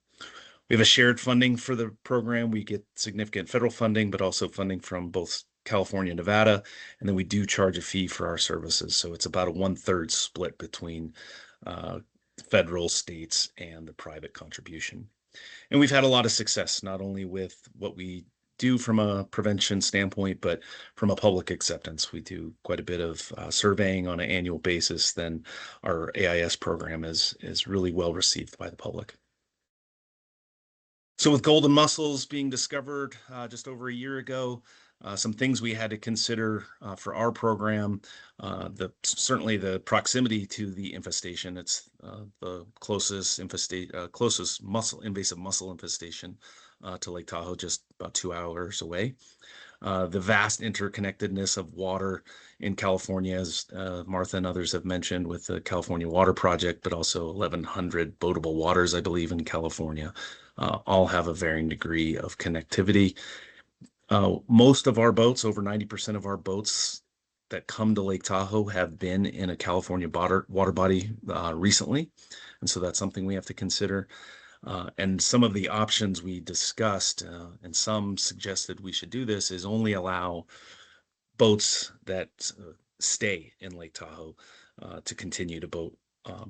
We have a shared funding for the program. We get significant federal funding, but also funding from both California and Nevada, and then we do charge a fee for our services. So it's about a 1/3 split between federal, states, and the private contribution. And we've had a lot of success, not only with what we do from a prevention standpoint, but from a public acceptance. We do quite a bit of surveying on an annual basis. Then our AIS program is really well received by the public. So with golden mussels being discovered just over a year ago, some things we had to consider for our program, certainly the proximity to the infestation. It's the closest invasive mussel infestation to Lake Tahoe, just about 2 hours away. The vast interconnectedness of water in California, as Martha and others have mentioned, with the California Water Project, but also 1,100 boatable waters, I believe, in California, all have a varying degree of connectivity. Most of our boats, over 90% of our boats that come to Lake Tahoe have been in a California water body recently. And so that's something we have to consider. And some of the options we discussed, and some suggested we should do this, is only allow boats that stay in Lake Tahoe to continue to boat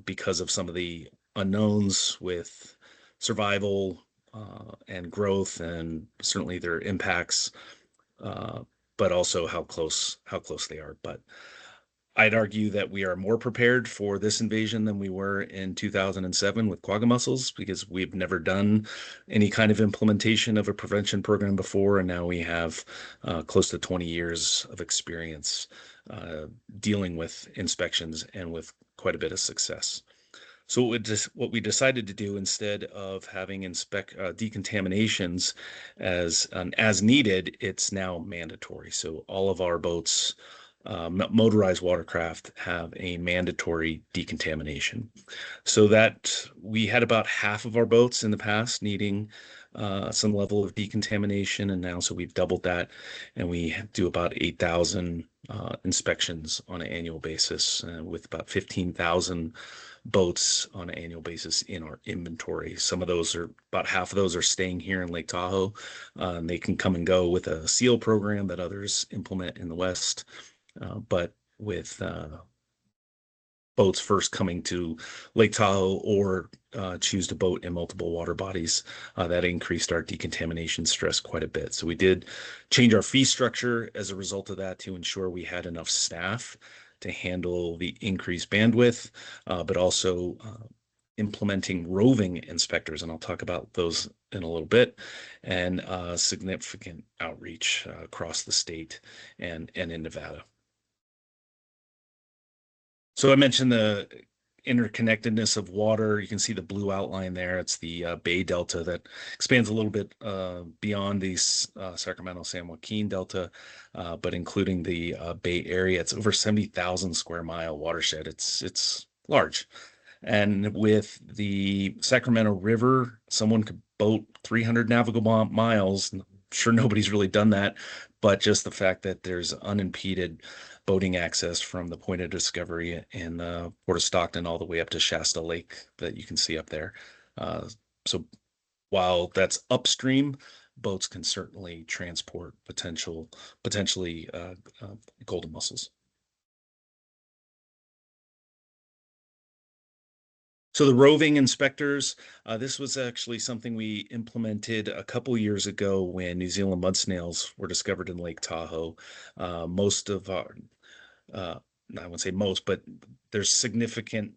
because of some of the unknowns with survival and growth, and certainly their impacts, but also how close they are. But I'd argue that we are more prepared for this invasion than we were in 2007 with quagga mussels, because we've never done any kind of implementation of a prevention program before, and now we have close to 20 years of experience dealing with inspections and with quite a bit of success. So what we decided to do, instead of having decontaminations as needed, it's now mandatory. So all of our boats, motorized watercraft, have a mandatory decontamination. So that we had about half of our boats in the past needing some level of decontamination, and now so we've doubled that, and we do about 8,000 inspections on an annual basis, with about 15,000 boats on an annual basis in our inventory. Some of those are, about half of those are staying here in Lake Tahoe, and they can come and go with a SEAL program that others implement in the West. But with boats first coming to Lake Tahoe, or choose to boat in multiple water bodies, that increased our decontamination stress quite a bit. So we did change our fee structure as a result of that to ensure we had enough staff to handle the increased bandwidth, but also implementing roving inspectors, and I'll talk about those in a little bit, and significant outreach across the state and in Nevada. So I mentioned the interconnectedness of water. You can see the blue outline there. It's the Bay Delta that expands a little bit beyond the Sacramento-San Joaquin Delta, but including the Bay Area. It's over 70,000 square mile watershed. It's large. And with the Sacramento River, someone could boat 300 navigable miles. I'm sure nobody's really done that, but just the fact that there's unimpeded boating access from the point of discovery in Port of Stockton all the way up to Shasta Lake that you can see up there. So while that's upstream, boats can certainly transport potentially golden mussels. So the roving inspectors, this was actually something we implemented a couple years ago when New Zealand mud snails were discovered in Lake Tahoe. Most of our, I wouldn't say most, but there's significant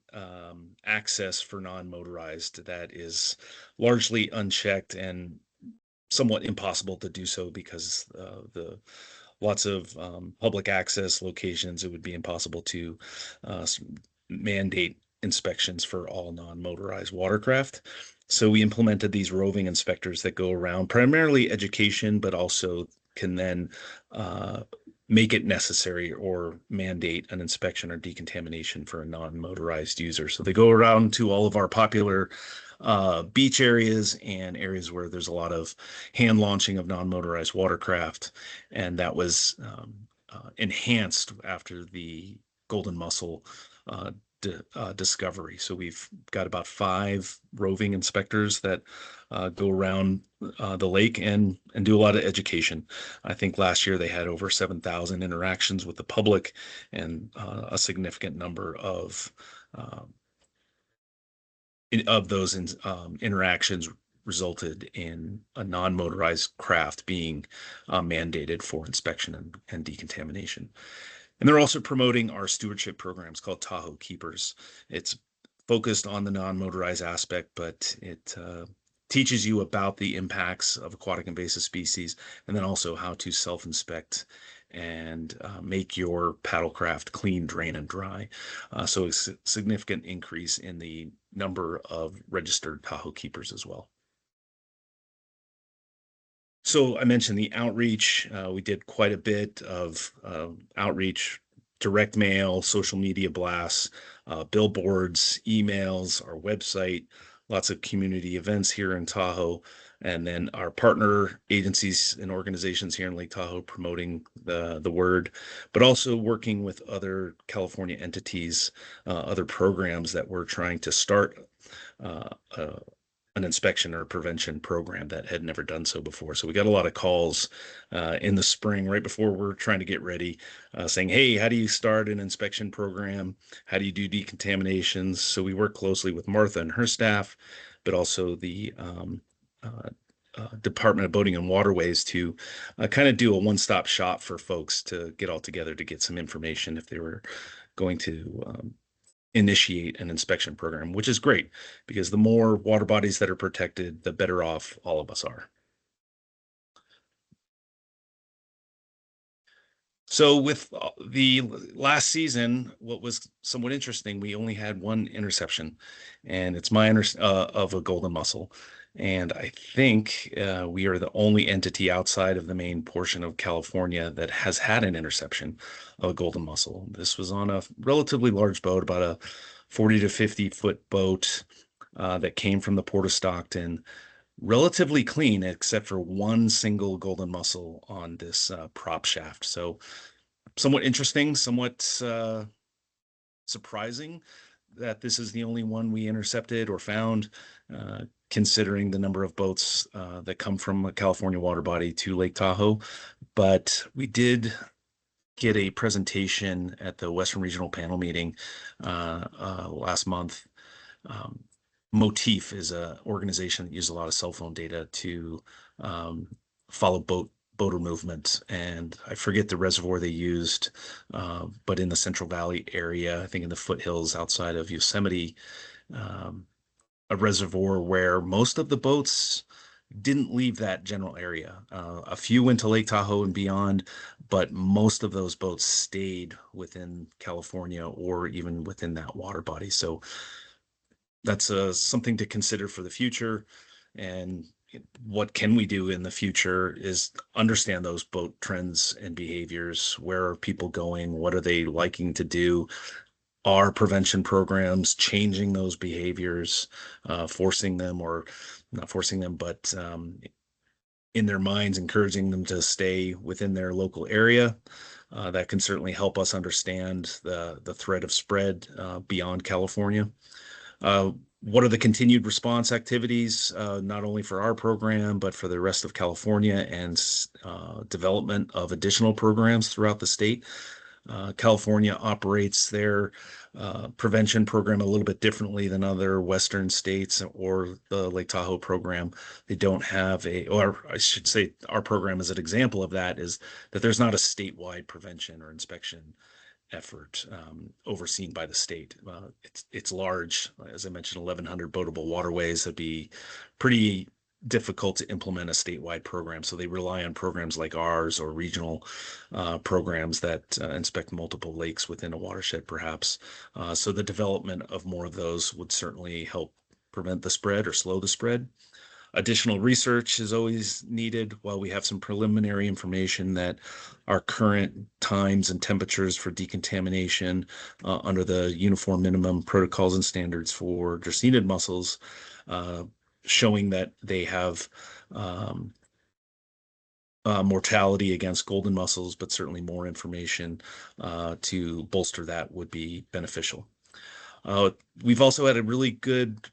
access for non-motorized that is largely unchecked and somewhat impossible to do so because the lots of public access locations, it would be impossible to mandate inspections for all non-motorized watercraft. So we implemented these roving inspectors that go around, primarily education, but also can then make it necessary or mandate an inspection or decontamination for a non-motorized user. So they go around to all of our popular beach areas and areas where there's a lot of hand launching of non-motorized watercraft, and that was enhanced after the golden mussel discovery. So we've got about 5 roving inspectors that go around the lake and do a lot of education. I think last year they had over 7,000 interactions with the public, and a significant number of those interactions resulted in a non-motorized craft being mandated for inspection and decontamination. And they're also promoting our stewardship programs called Tahoe Keepers. It's focused on the non-motorized aspect, but it teaches you about the impacts of aquatic invasive species, and then also how to self-inspect and make your paddlecraft clean, drain, and dry. So a significant increase in the number of registered Tahoe Keepers as well. So I mentioned the outreach. We did quite a bit of outreach, direct mail, social media blasts, billboards, emails, our website, lots of community events here in Tahoe, and then our partner agencies and organizations here in Lake Tahoe promoting the word, but also working with other California entities, other programs that we're trying to start an inspection or prevention program that had never done so before. So we got a lot of calls in the spring, right before we're trying to get ready, saying, hey, how do you start an inspection program? How do you do decontaminations? So we work closely with Martha and her staff, but also the Department of Boating and Waterways to kind of do a one-stop shop for folks to get all together to get some information if they were going to initiate an inspection program, which is great because the more water bodies that are protected, the better off all of us are. So with the last season, what was somewhat interesting, we only had one interception, and it's of a golden mussel. And I think we are the only entity outside of the main portion of California that has had an interception of a golden mussel. This was on a relatively large boat, about a 40 to 50-foot boat that came from the Port of Stockton, relatively clean except for one single golden mussel on this prop shaft. So somewhat interesting, somewhat surprising that this is the only one we intercepted or found, considering the number of boats that come from a California water body to Lake Tahoe. But we did get a presentation at the Western Regional Panel meeting last month. Motif is an organization that uses a lot of cell phone data to follow boater movement, and I forget the reservoir they used, but in the Central Valley area, I think in the foothills outside of Yosemite, a reservoir where most of the boats didn't leave that general area. A few went to Lake Tahoe and beyond, but most of those boats stayed within California or even within that water body. So that's something to consider for the future. And what can we do in the future is understand those boat trends and behaviors. Where are people going? What are they liking to do? Are prevention programs changing those behaviors, forcing them, or not forcing them, but in their minds, encouraging them to stay within their local area? That can certainly help us understand the threat of spread beyond California. What are the continued response activities, not only for our program, but for the rest of California, and development of additional programs throughout the state? California operates their prevention program a little bit differently than other Western states or the Lake Tahoe program. They don't have or I should say, our program is an example of that, is that there's not a statewide prevention or inspection effort overseen by the state. It's large, as I mentioned, 1,100 boatable waterways. That'd be pretty difficult to implement a statewide program. So they rely on programs like ours, or regional programs that inspect multiple lakes within a watershed, perhaps. So the development of more of those would certainly help prevent the spread or slow the spread. Additional research is always needed. While we have some preliminary information that our current times and temperatures for decontamination under the uniform minimum protocols and standards for dracaenid mussels, showing that they have mortality against golden mussels, but certainly more information to bolster that would be beneficial. We've also had a really good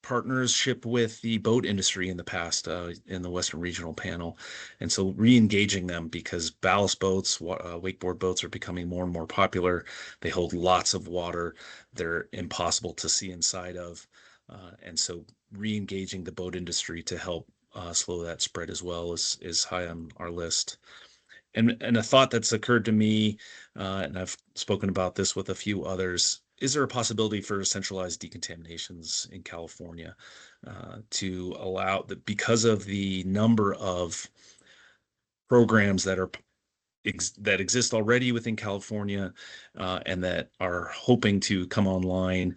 partnership with the boat industry in the past in the Western Regional Panel. And so re-engaging them, because ballast boats, wakeboard boats are becoming more and more popular. They hold lots of water. They're impossible to see inside of. And so re-engaging the boat industry to help slow that spread as well is high on our list. And a thought that's occurred to me, and I've spoken about this with a few others, is there a possibility for centralized decontaminations in California to allow that, because of the number of programs that exist already within California and that are hoping to come online,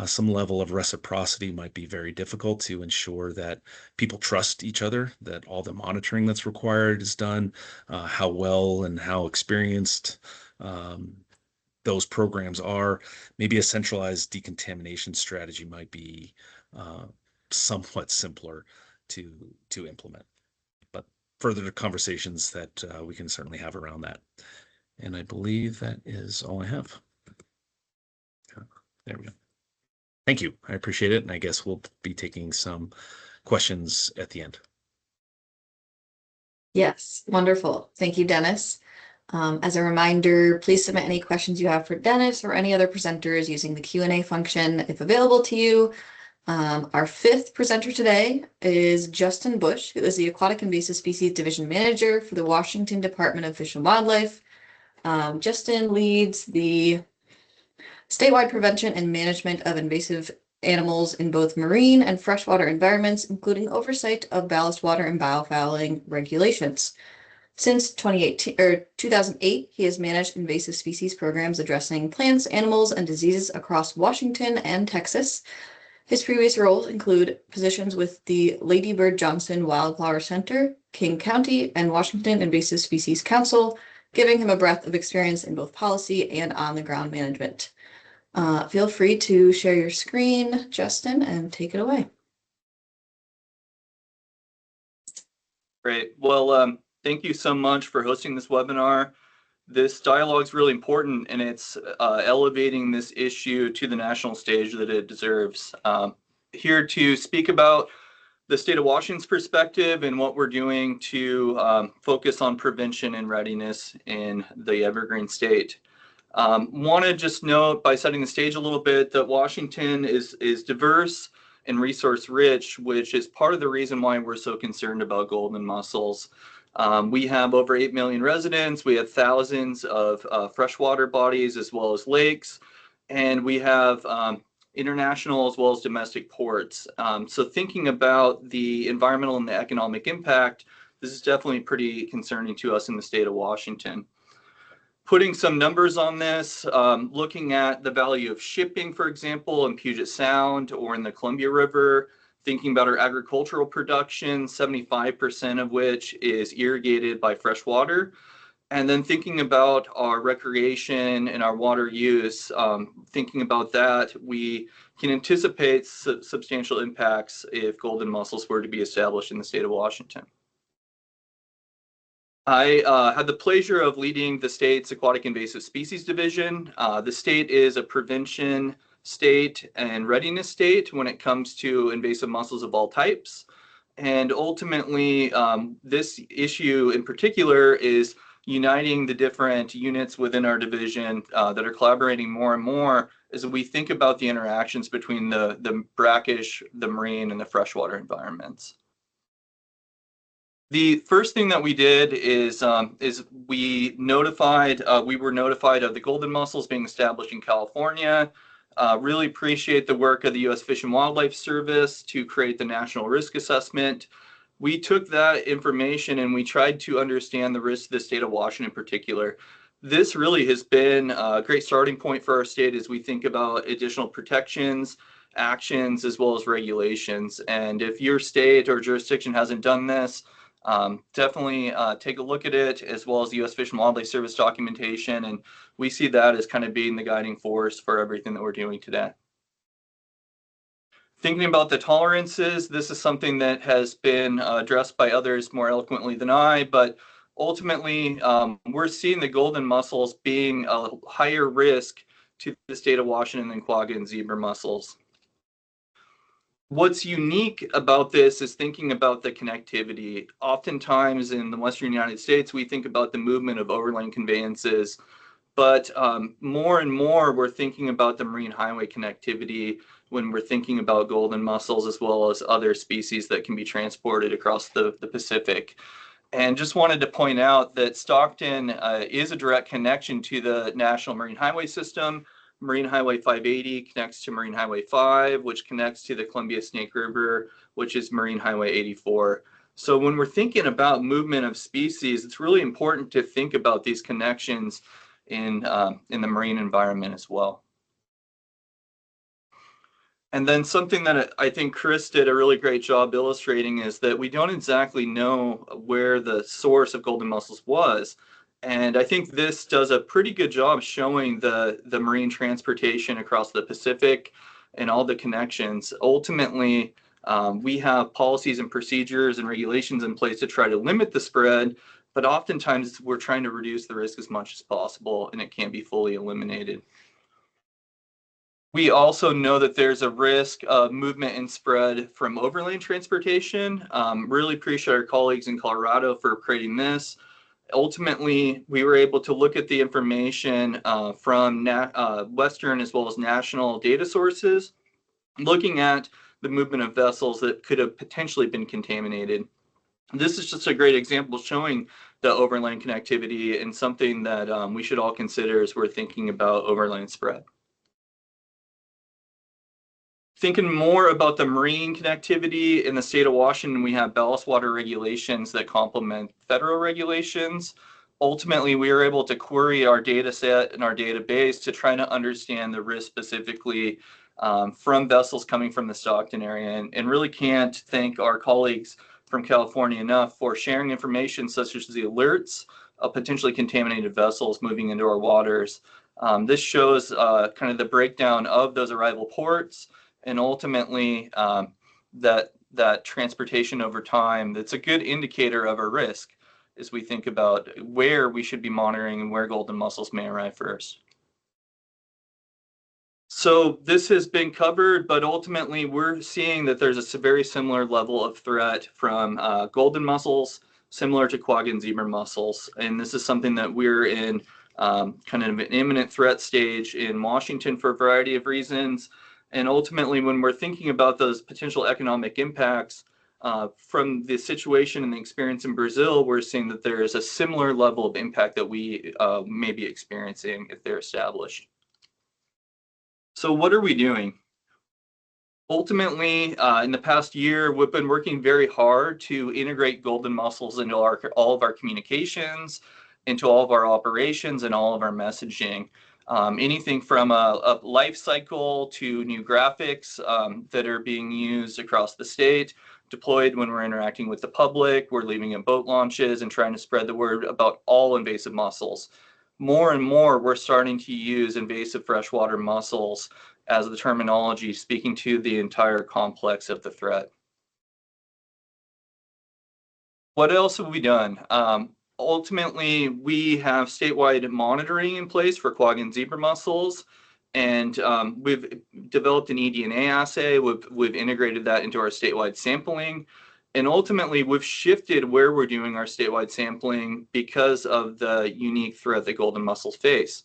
some level of reciprocity might be very difficult to ensure that people trust each other, that all the monitoring that's required is done, how well and how experienced those programs are. Maybe a centralized decontamination strategy might be somewhat simpler to implement. But further conversations that we can certainly have around that. And I believe that is all I have. There we go. Thank you. I appreciate it. And I guess we'll be taking some questions at the end. Yes, wonderful. Thank you, Dennis. As a reminder, please submit any questions you have for Dennis or any other presenters using the Q&A function if available to you. Our fifth presenter today is Justin Bush, who is the Aquatic Invasive Species Division Manager for the Washington Department of Fish and Wildlife. Justin leads the statewide prevention and management of invasive animals in both marine and freshwater environments, including oversight of ballast water and biofouling regulations. Since 2008, he has managed invasive species programs addressing plants, animals, and diseases across Washington and Texas. His previous roles include positions with the Lady Bird Johnson Wildflower Center, King County, and Washington Invasive Species Council, giving him a breadth of experience in both policy and on-the-ground management. Feel free to share your screen, Justin, and take it away. Great. Well, thank you so much for hosting this webinar. This dialogue is really important, and it's elevating this issue to the national stage that it deserves. Here to speak about the state of Washington's perspective and what we're doing to focus on prevention and readiness in the Evergreen State. Want to just note, by setting the stage a little bit, that Washington is diverse and resource rich, which is part of the reason why we're so concerned about golden mussels. We have over 8 million residents. We have thousands of freshwater bodies as well as lakes, and we have international as well as domestic ports. So thinking about the environmental and the economic impact, this is definitely pretty concerning to us in the state of Washington. Putting some numbers on this, looking at the value of shipping, for example, in Puget Sound or in the Columbia River, thinking about our agricultural production, 75% of which is irrigated by fresh water. And then thinking about our recreation and our water use, thinking about that, we can anticipate substantial impacts if golden mussels were to be established in the state of Washington. I had the pleasure of leading the state's Aquatic Invasive Species Division. The state is a prevention state and readiness state when it comes to invasive mussels of all types. And ultimately, this issue in particular is uniting the different units within our division that are collaborating more and more as we think about the interactions between the brackish, the marine, and the freshwater environments. The first thing that we did is we were notified of the golden mussels being established in California. Really appreciate the work of the U.S. Fish and Wildlife Service to create the National Risk Assessment. We took that information and we tried to understand the risks of the state of Washington in particular. This really has been a great starting point for our state as we think about additional protections, actions, as well as regulations. And if your state or jurisdiction hasn't done this, definitely take a look at it, as well as the U.S. Fish and Wildlife Service documentation. And we see that as kind of being the guiding force for everything that we're doing today. Thinking about the tolerances, this is something that has been addressed by others more eloquently than I, but ultimately we're seeing the golden mussels being a higher risk to the state of Washington than quagga and zebra mussels. What's unique about this is thinking about the connectivity. Oftentimes in the Western United States, we think about the movement of overland conveyances, but more and more we're thinking about the marine highway connectivity when we're thinking about golden mussels as well as other species that can be transported across the Pacific. And just wanted to point out that Stockton is a direct connection to the National Marine Highway System. Marine Highway 580 connects to Marine Highway 5, which connects to the Columbia Snake River, which is Marine Highway 84. So when we're thinking about movement of species, it's really important to think about these connections in the marine environment as well. And then something that I think Chris did a really great job illustrating is that we don't exactly know where the source of golden mussels was. And I think this does a pretty good job showing the marine transportation across the Pacific and all the connections. Ultimately, we have policies and procedures and regulations in place to try to limit the spread, but oftentimes we're trying to reduce the risk as much as possible, and it can't be fully eliminated. We also know that there's a risk of movement and spread from overland transportation. Really appreciate our colleagues in Colorado for creating this. Ultimately, we were able to look at the information from Western as well as national data sources, looking at the movement of vessels that could have potentially been contaminated. This is just a great example showing the overland connectivity and something that we should all consider as we're thinking about overland spread. Thinking more about the marine connectivity in the state of Washington, we have ballast water regulations that complement federal regulations. Ultimately, we are able to query our data set and our database to try to understand the risk specifically from vessels coming from the Stockton area, and really can't thank our colleagues from California enough for sharing information such as the alerts of potentially contaminated vessels moving into our waters. This shows kind of the breakdown of those arrival ports, and ultimately that transportation over time. That's a good indicator of our risk as we think about where we should be monitoring and where golden mussels may arrive first. So this has been covered, but ultimately we're seeing that there's a very similar level of threat from golden mussels, similar to quagga and zebra mussels. And this is something that we're in kind of an imminent threat stage in Washington for a variety of reasons. And ultimately, when we're thinking about those potential economic impacts from the situation and the experience in Brazil, we're seeing that there is a similar level of impact that we may be experiencing if they're established. So what are we doing? Ultimately, in the past year, we've been working very hard to integrate golden mussels into all of our communications, into all of our operations, and all of our messaging. Anything from a life cycle to new graphics that are being used across the state, deployed when we're interacting with the public, we're leaving at boat launches and trying to spread the word about all invasive mussels. More and more, we're starting to use invasive freshwater mussels as the terminology, speaking to the entire complex of the threat. What else have we done? Ultimately, we have statewide monitoring in place for quagga and zebra mussels, and we've developed an eDNA assay. We've integrated that into our statewide sampling, and ultimately, we've shifted where we're doing our statewide sampling because of the unique threat that golden mussels face.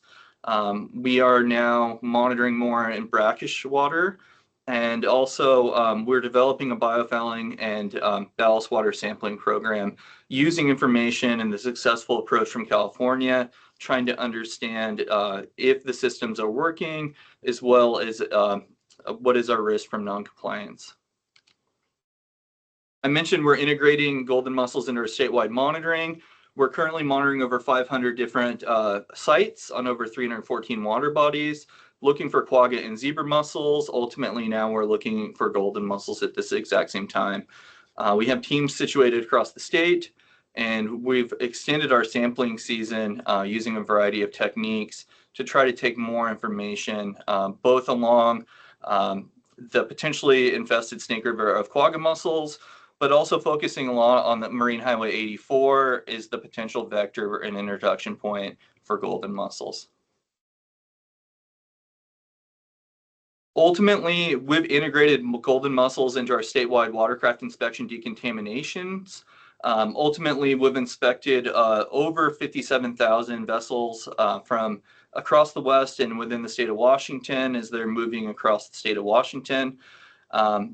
We are now monitoring more in brackish water, and also we're developing a biofouling and ballast water sampling program using information and the successful approach from California, trying to understand if the systems are working, as well as what is our risk from noncompliance. I mentioned we're integrating golden mussels into our statewide monitoring. We're currently monitoring over 500 different sites on over 314 water bodies, looking for quagga and zebra mussels. Ultimately, now we're looking for golden mussels at this exact same time. We have teams situated across the state, and we've extended our sampling season using a variety of techniques to try to take more information, both along the potentially infested snake river of quagga mussels, but also focusing a lot on the Marine Highway 84 is the potential vector and introduction point for golden mussels. Ultimately, we've integrated golden mussels into our statewide watercraft inspection decontaminations. Ultimately, we've inspected over 57,000 vessels from across the West and within the state of Washington as they're moving across the state of Washington.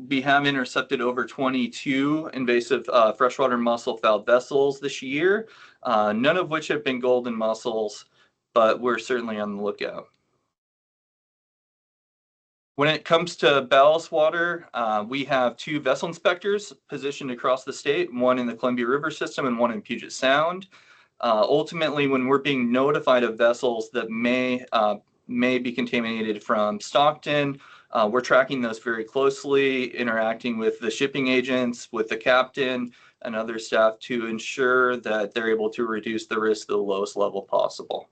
We have intercepted over 22 invasive freshwater mussel foul vessels this year, none of which have been golden mussels, but we're certainly on the lookout. When it comes to ballast water, we have 2 vessel inspectors positioned across the state, one in the Columbia River system and one in Puget Sound. Ultimately, when we're being notified of vessels that may be contaminated from Stockton, we're tracking those very closely, interacting with the shipping agents, with the captain, and other staff to ensure that they're able to reduce the risk to the lowest level possible.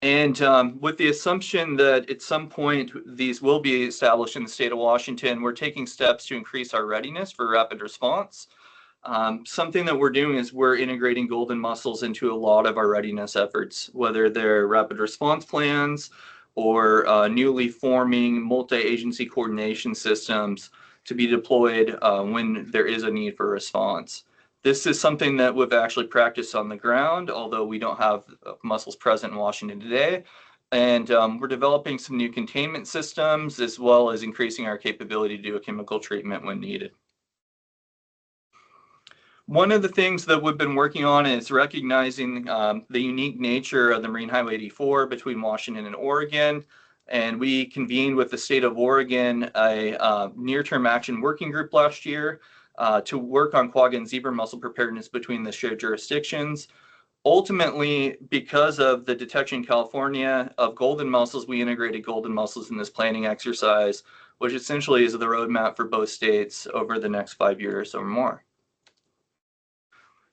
And with the assumption that at some point these will be established in the state of Washington, we're taking steps to increase our readiness for rapid response. Something that we're doing is we're integrating golden mussels into a lot of our readiness efforts, whether they're rapid response plans or newly forming multi-agency coordination systems to be deployed when there is a need for response. This is something that we've actually practiced on the ground, although we don't have mussels present in Washington today. And we're developing some new containment systems, as well as increasing our capability to do a chemical treatment when needed. One of the things that we've been working on is recognizing the unique nature of the Marine Highway 84 between Washington and Oregon. And we convened with the state of Oregon a near-term action working group last year to work on quagga and zebra mussel preparedness between the shared jurisdictions. Ultimately, because of the detection in California of golden mussels, we integrated golden mussels in this planning exercise, which essentially is the roadmap for both states over the next 5 years or more.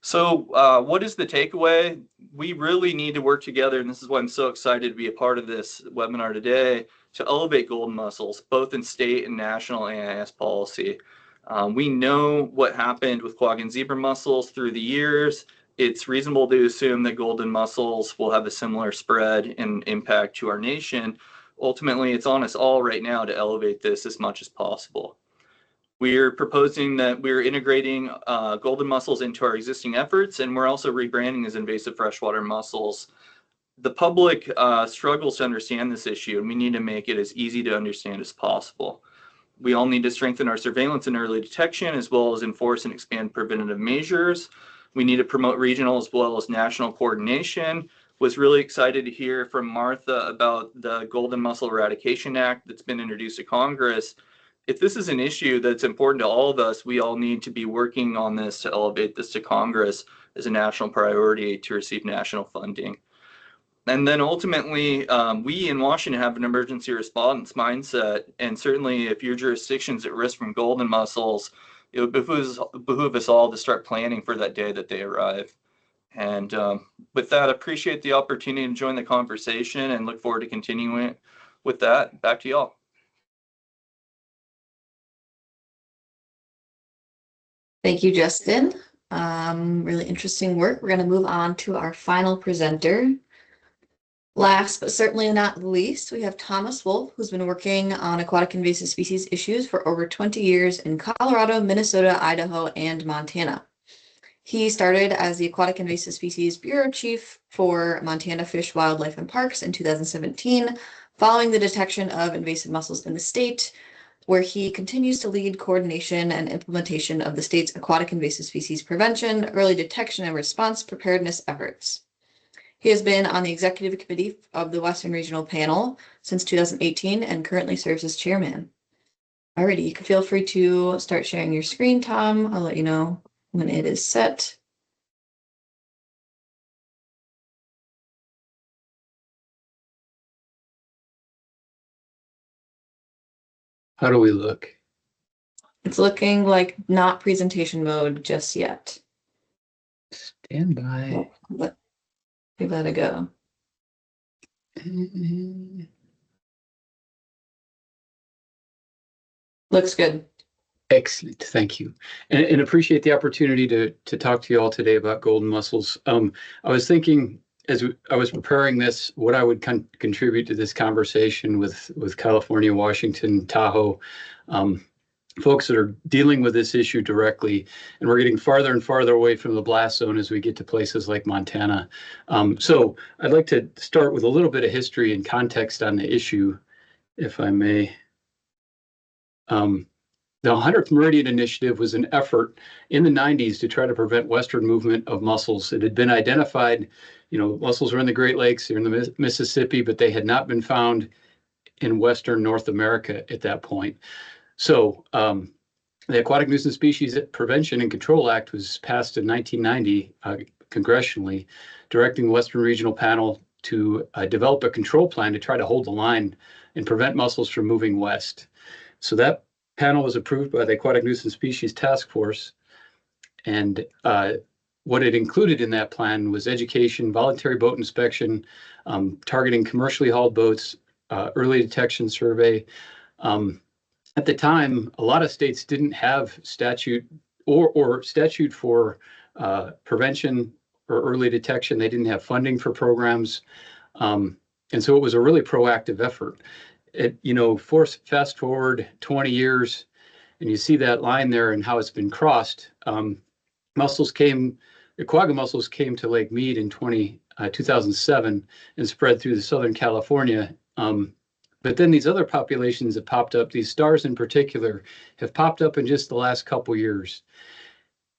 So what is the takeaway? We really need to work together, and this is why I'm so excited to be a part of this webinar today, to elevate golden mussels, both in state and national AIS policy. We know what happened with quagga and zebra mussels through the years. It's reasonable to assume that golden mussels will have a similar spread and impact to our nation. Ultimately, it's on us all right now to elevate this as much as possible. We're proposing that we're integrating golden mussels into our existing efforts, and we're also rebranding as invasive freshwater mussels. The public struggles to understand this issue, and we need to make it as easy to understand as possible. We all need to strengthen our surveillance and early detection, as well as enforce and expand preventative measures. We need to promote regional as well as national coordination. Was really excited to hear from Martha about the Golden Mussel Eradication Act that's been introduced to Congress. If this is an issue that's important to all of us, we all need to be working on this to elevate this to Congress as a national priority to receive national funding. And then ultimately, we in Washington have an emergency response mindset, and certainly if your jurisdiction's at risk from golden mussels, it would behoove us all to start planning for that day that they arrive. And with that, I appreciate the opportunity to join the conversation and look forward to continuing it. With that, back to y'all. Thank you, Justin. Really interesting work. We're going to move on to our final presenter. Last but certainly not least, we have Thomas Wolf, who's been working on aquatic invasive species issues for over 20 years in Colorado, Minnesota, Idaho, and Montana. He started as the Aquatic Invasive Species Bureau Chief for Montana Fish, Wildlife, and Parks in 2017, following the detection of invasive mussels in the state, where he continues to lead coordination and implementation of the state's aquatic invasive species prevention, early detection, and response preparedness efforts. He has been on the executive committee of the Western Regional Panel since 2018 and currently serves as chairman. Alrighty, you can feel free to start sharing your screen, Tom. I'll let you know when it is set. How do we look? It's looking like not presentation mode just yet. Stand by. But give that a go. Looks good. Excellent, thank you, and appreciate the opportunity to talk to you all today about golden mussels. I was thinking as I was preparing this, what I would contribute to this conversation with California, Washington, Tahoe, folks that are dealing with this issue directly, and we're getting farther and farther away from the blast zone as we get to places like Montana. So I'd like to start with a little bit of history and context on the issue, if I may. The 100th Meridian Initiative was an effort in the 90s to try to prevent western movement of mussels. It had been identified, mussels are in the Great Lakes, they're in the Mississippi, but they had not been found in western North America at that point. So the Aquatic Nuisance Species Prevention and Control Act was passed in 1990 congressionally, directing the Western Regional Panel to develop a control plan to try to hold the line and prevent mussels from moving west. So that panel was approved by the Aquatic Nuisance Species Task Force, and what it included in that plan was education, voluntary boat inspection, targeting commercially hauled boats, early detection survey. At the time, a lot of states didn't have statute or statute for prevention or early detection. They didn't have funding for programs, and so it was a really proactive effort. Fast forward 20 years, and you see that line there and how it's been crossed. Quagga mussels came to Lake Mead in 2007 and spread through the Southern California. But then these other populations have popped up, these stars in particular, have popped up in just the last couple years.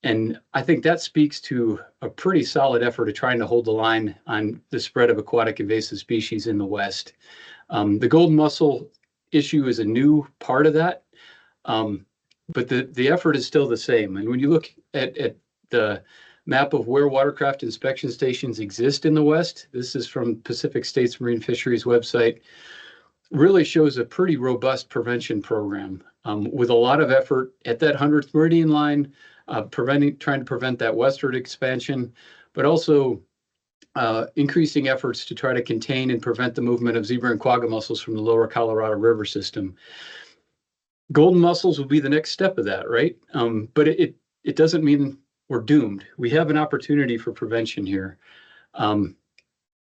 And I think that speaks to a pretty solid effort of trying to hold the line on the spread of aquatic invasive species in the West. The golden mussel issue is a new part of that, but the effort is still the same. And when you look at the map of where watercraft inspection stations exist in the West, this is from Pacific States Marine Fisheries website, really shows a pretty robust prevention program with a lot of effort at that 100th meridian line, trying to prevent that westward expansion, but also increasing efforts to try to contain and prevent the movement of zebra and quagga mussels from the lower Colorado River system. Golden mussels will be the next step of that, right? But it doesn't mean we're doomed. We have an opportunity for prevention here.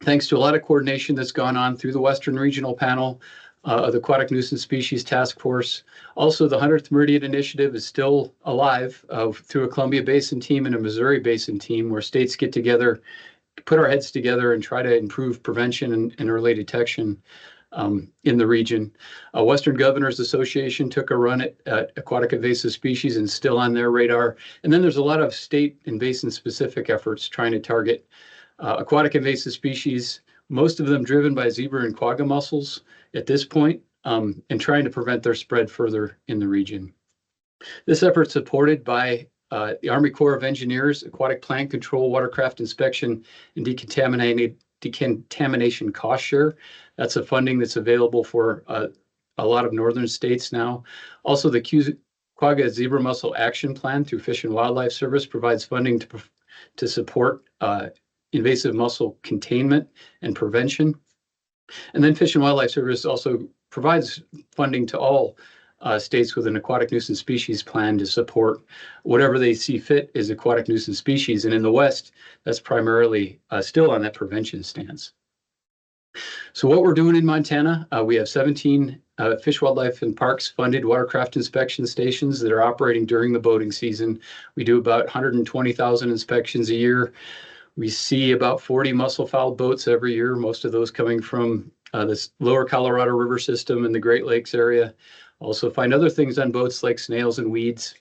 Thanks to a lot of coordination that's gone on through the Western Regional Panel of the Aquatic Nuisance Species Task Force. Also, the 100th Meridian Initiative is still alive through a Columbia Basin team and a Missouri Basin team, where states get together, put our heads together, and try to improve prevention and early detection in the region. Western Governors Association took a run at aquatic invasive species and still on their radar. And then there's a lot of state and basin specific efforts trying to target aquatic invasive species, most of them driven by zebra and quagga mussels at this point, and trying to prevent their spread further in the region. This effort is supported by the Army Corps of Engineers, Aquatic Plant Control, Watercraft Inspection, and Decontamination Cost Share. That's a funding that's available for a lot of northern states now. Also, the Quagga Zebra Mussel Action Plan through Fish and Wildlife Service provides funding to support invasive mussel containment and prevention. And then Fish and Wildlife Service also provides funding to all states with an aquatic nuisance species plan to support whatever they see fit as aquatic nuisance species. And in the West, that's primarily still on that prevention stance. So what we're doing in Montana, we have 17 Fish, Wildlife, and Parks funded watercraft inspection stations that are operating during the boating season. We do about 120,000 inspections a year. We see about 40 mussel-fouled boats every year, most of those coming from this lower Colorado River system and the Great Lakes area. Also find other things on boats like snails and weeds.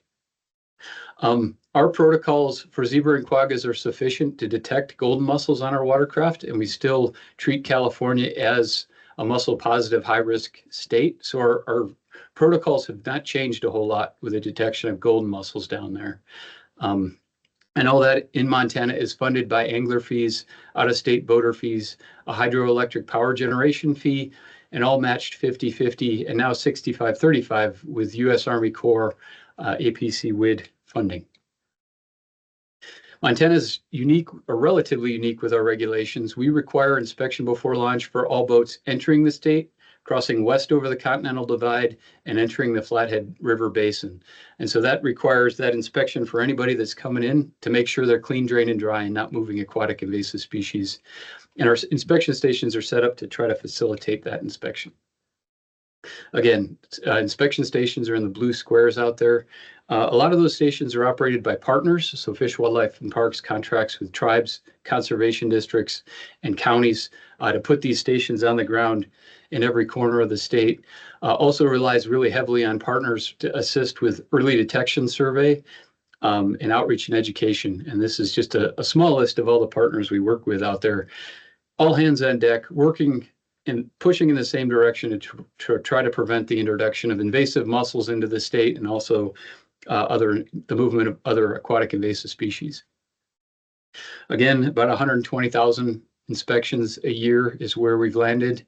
Our protocols for zebra and quaggas are sufficient to detect golden mussels on our watercraft, and we still treat California as a mussel-positive high-risk state. So our protocols have not changed a whole lot with the detection of golden mussels down there. And all that in Montana is funded by angler fees, out-of-state boater fees, a hydroelectric power generation fee, and all matched 50-50 and now 65-35 with U.S. Army Corps APC WID funding. Montana is unique, or relatively unique, with our regulations. We require inspection before launch for all boats entering the state, crossing west over the Continental Divide, and entering the Flathead River Basin. And so that requires that inspection for anybody that's coming in to make sure they're clean, drain, and dry and not moving aquatic invasive species. And our inspection stations are set up to try to facilitate that inspection. Again, inspection stations are in the blue squares out there. A lot of those stations are operated by partners. So Fish, Wildlife, and Parks contracts with tribes, conservation districts, and counties to put these stations on the ground in every corner of the state. Also relies really heavily on partners to assist with early detection survey and outreach and education. And this is just a small list of all the partners we work with out there. All hands on deck, working and pushing in the same direction to try to prevent the introduction of invasive mussels into the state, and also the movement of other aquatic invasive species. Again, about 120,000 inspections a year is where we've landed.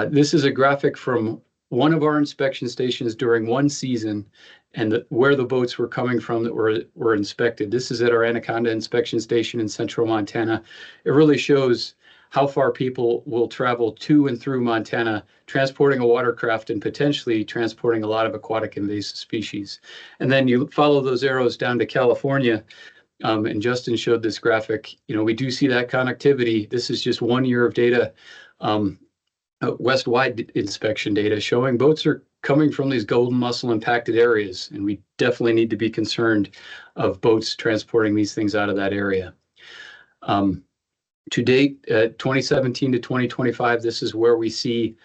This is a graphic from one of our inspection stations during one season, and where the boats were coming from that were inspected. This is at our Anaconda inspection station in central Montana. It really shows how far people will travel to and through Montana, transporting a watercraft and potentially transporting a lot of aquatic invasive species. And then you follow those arrows down to California, and Justin showed this graphic. You know, we do see that connectivity. This is just 1 year of data, west-wide inspection data showing boats are coming from these golden mussel impacted areas, and we definitely need to be concerned of boats transporting these things out of that area. To date, 2017 to 2025, this is where we see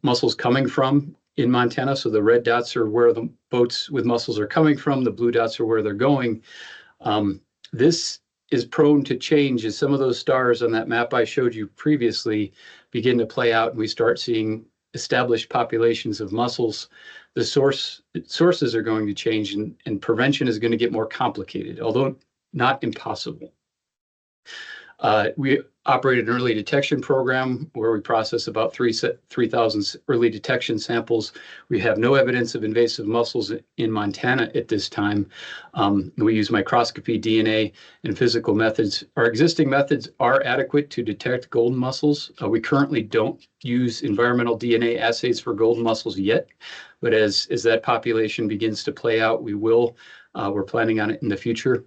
mussels coming from in Montana. So the red dots are where the boats with mussels are coming from. The blue dots are where they're going. This is prone to change as some of those stars on that map I showed you previously begin to play out and we start seeing established populations of mussels. The sources are going to change and prevention is going to get more complicated, although not impossible. We operate an early detection program where we process about 3,000 early detection samples. We have no evidence of invasive mussels in Montana at this time. We use microscopy, DNA, and physical methods. Our existing methods are adequate to detect golden mussels. We currently don't use environmental DNA assays for golden mussels yet, but as that population begins to play out, we will. We're planning on it in the future.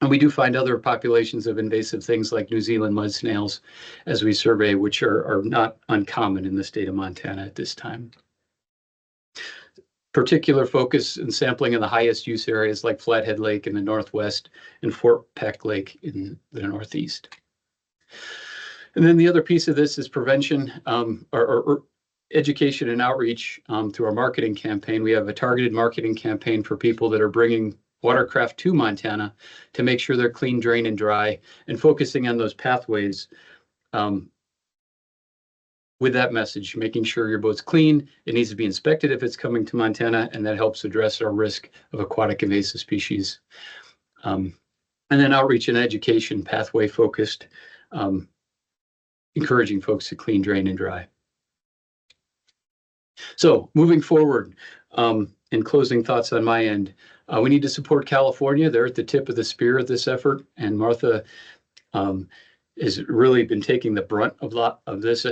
And we do find other populations of invasive things like New Zealand mud snails as we survey, which are not uncommon in the state of Montana at this time. Particular focus and sampling in the highest use areas like Flathead Lake in the northwest and Fort Peck Lake in the northeast. And then the other piece of this is prevention or education and outreach through our marketing campaign. We have a targeted marketing campaign for people that are bringing watercraft to Montana to make sure they're clean, drain, and dry, and focusing on those pathways with that message, making sure your boat's clean. It needs to be inspected if it's coming to Montana, and that helps address our risk of aquatic invasive species. And then outreach and education, pathway focused, encouraging folks to clean, drain, and dry. So moving forward, in closing thoughts on my end, we need to support California. They're at the tip of the spear of this effort, and Martha has really been taking the brunt of this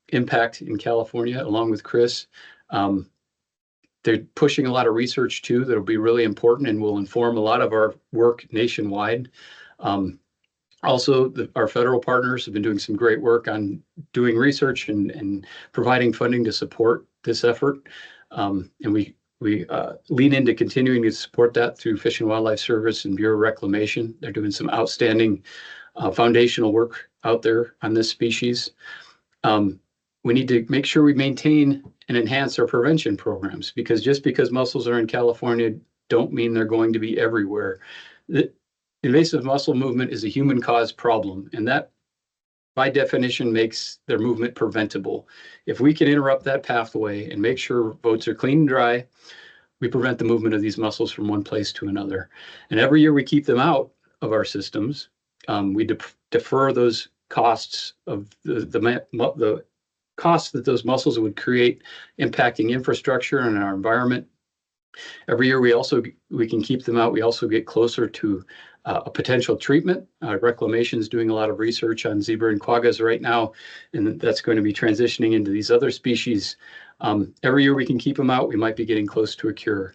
impact in California, along with Chris. They're pushing a lot of research too that'll be really important and will inform a lot of our work nationwide. Also, our federal partners have been doing some great work on doing research and providing funding to support this effort. And we lean into continuing to support that through Fish and Wildlife Service and Bureau of Reclamation. They're doing some outstanding foundational work out there on this species. We need to make sure we maintain and enhance our prevention programs, because just because mussels are in California don't mean they're going to be everywhere. The invasive mussel movement is a human-caused problem, and that by definition makes their movement preventable. If we can interrupt that pathway and make sure boats are clean and dry, we prevent the movement of these mussels from one place to another. And every year we keep them out of our systems, we defer those costs of the costs that those mussels would create impacting infrastructure and our environment. Every year we can keep them out. We also get closer to a potential treatment. Reclamation is doing a lot of research on zebra and quaggas right now, and that's going to be transitioning into these other species. Every year we can keep them out, we might be getting close to a cure.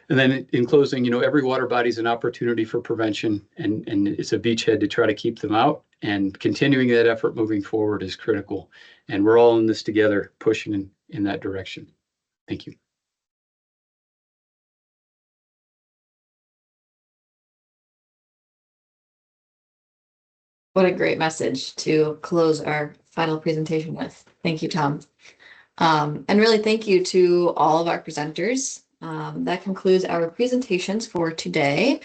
And then in closing, every water body is an opportunity for prevention, and it's a beachhead to try to keep them out. And continuing that effort moving forward is critical. And we're all in this together, pushing in that direction. Thank you. What a great message to close our final presentation with. Thank you, Tom. And really thank you to all of our presenters. That concludes our presentations for today.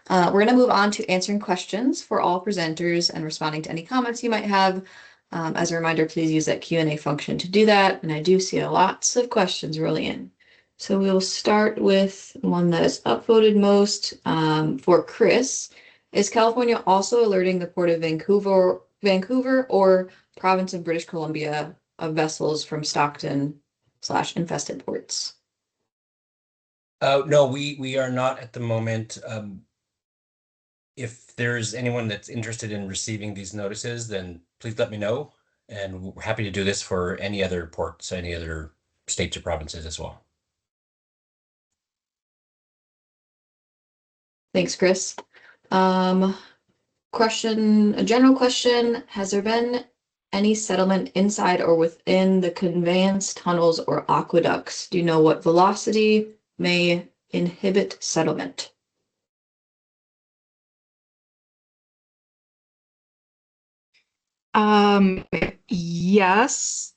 We're going to move on to answering questions for all presenters and responding to any comments you might have. As a reminder, please use that Q&A function to do that. And I do see lots of questions rolling in. So we'll start with one that is upvoted most for Chris. Is California also alerting the Port of Vancouver or province of British Columbia of vessels from Stockton/infested ports? No, we are not at the moment. If there's anyone that's interested in receiving these notices, then please let me know. And we're happy to do this for any other ports, any other states or provinces as well. Thanks, Chris. A general question, has there been any settlement inside or within the conveyance tunnels or aqueducts? Do you know what velocity may inhibit settlement? Yes.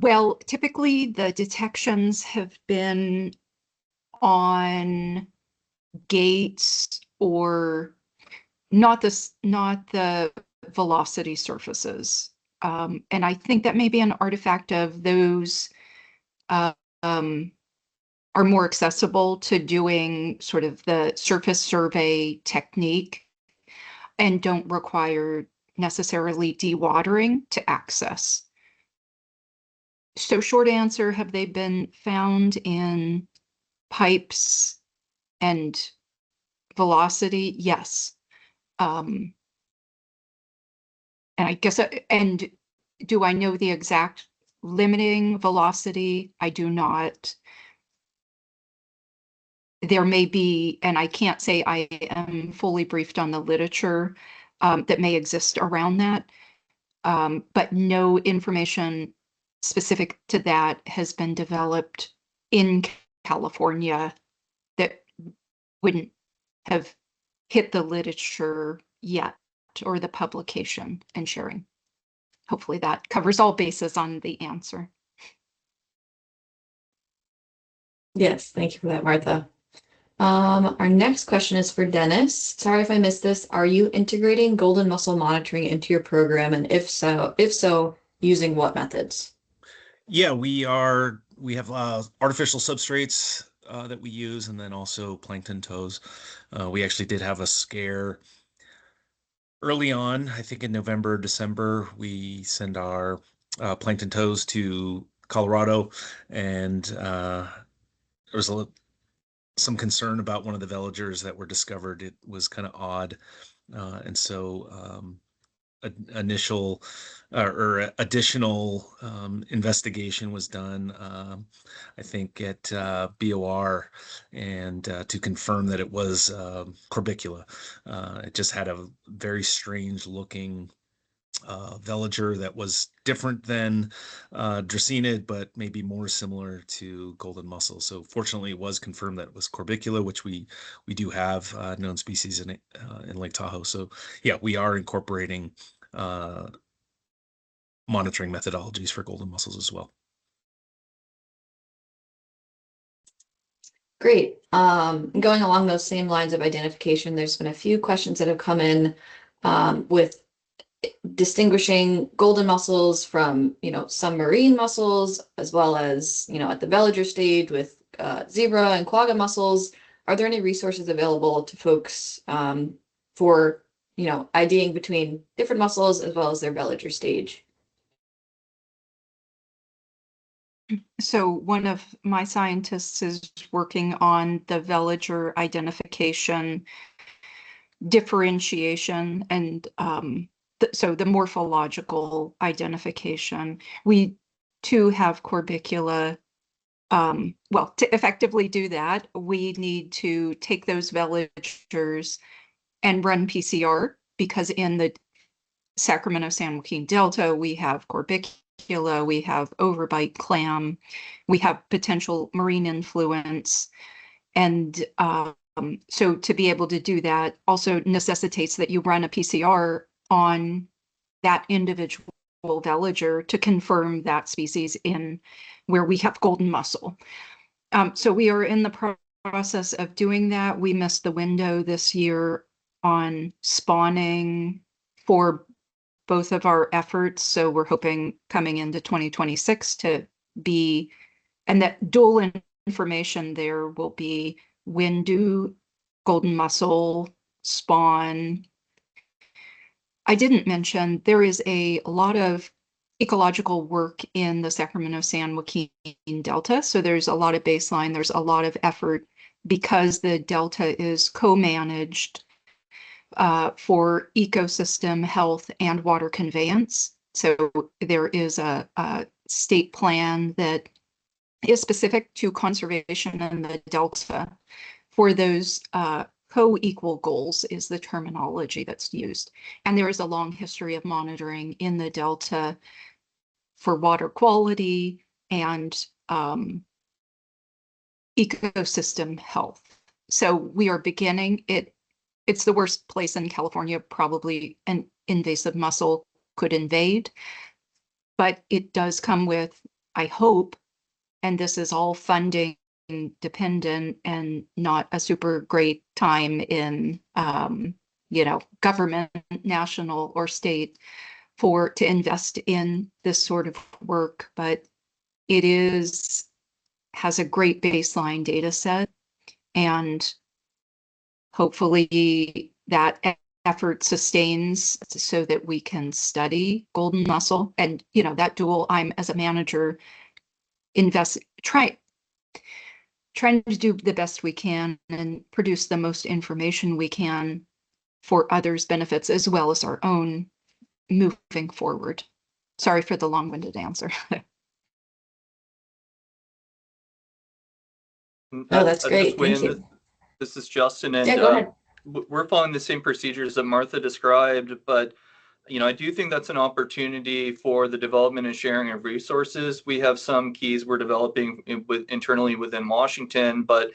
Well, typically the detections have been on gates or not the velocity surfaces. And I think that may be an artifact of those are more accessible to doing sort of the surface survey technique and don't require necessarily dewatering to access. So short answer, have they been found in pipes and velocity? Yes. And I guess, and do I know the exact limiting velocity? I do not. There may be, and I can't say I am fully briefed on the literature that may exist around that, but no information specific to that has been developed in California that wouldn't have hit the literature yet or the publication and sharing. Hopefully that covers all bases on the answer. Yes, thank you for that, Martha. Our next question is for Dennis. Sorry if I missed this. Are you integrating golden mussel monitoring into your program? And if so, using what methods? Yeah, we have artificial substrates that we use, and then also plankton toes. We actually did have a scare early on. I think in November, December, we send our plankton toes to Colorado, and there was some concern about one of the villagers that were discovered. It was kind of odd, and so initial or additional investigation was done, I think at BOR, and to confirm that it was corbicula. It just had a very strange looking villager that was different than dracaenid, but maybe more similar to golden mussel. So fortunately, it was confirmed that it was corbicula, which we do have known species in Lake Tahoe. So yeah, we are incorporating monitoring methodologies for golden mussels as well. Great. Going along those same lines of identification, there's been a few questions that have come in with distinguishing golden mussels from, some marine mussels, as well as, at the veliger stage with zebra and quagga mussels. Are there any resources available to folks for, IDing between different mussels as well as their veliger stage? So one of my scientists is working on the veliger identification, differentiation, and so the morphological identification. We too have corbicula. Well, to effectively do that, we need to take those veligers and run PCR, because in the Sacramento-San Joaquin Delta, we have corbicula, we have overbite clam, we have potential marine influence. And so to be able to do that also necessitates that you run a PCR on that individual veliger to confirm that species in where we have golden mussel. So we are in the process of doing that. We missed the window this year on spawning for both of our efforts. So we're hoping coming into 2026 to be, and that dual information there will be when do golden mussel spawn. I didn't mention there is a lot of ecological work in the Sacramento-San Joaquin Delta. So there's a lot of baseline, there's a lot of effort because the Delta is co-managed for ecosystem health and water conveyance. So there is a state plan that is specific to conservation in the Delta for those co-equal goals is the terminology that's used. And there is a long history of monitoring in the Delta for water quality and ecosystem health. So we are beginning it. It's the worst place in California, probably an invasive mussel could invade, but it does come with, I hope, and this is all funding dependent and not a super great time in, government, national or state, to invest in this sort of work, but it has a great baseline data set, and hopefully that effort sustains so that we can study golden mussel. And that dual, I'm as a manager trying to do the best we can and produce the most information we can for others' benefits as well as our own moving forward. Sorry for the long-winded answer. No, that's great. Thank Thank you. This is Justin, and yeah, go ahead. We're following the same procedures that Martha described, but I do think that's an opportunity for the development and sharing of resources. We have some keys we're developing internally within Washington, but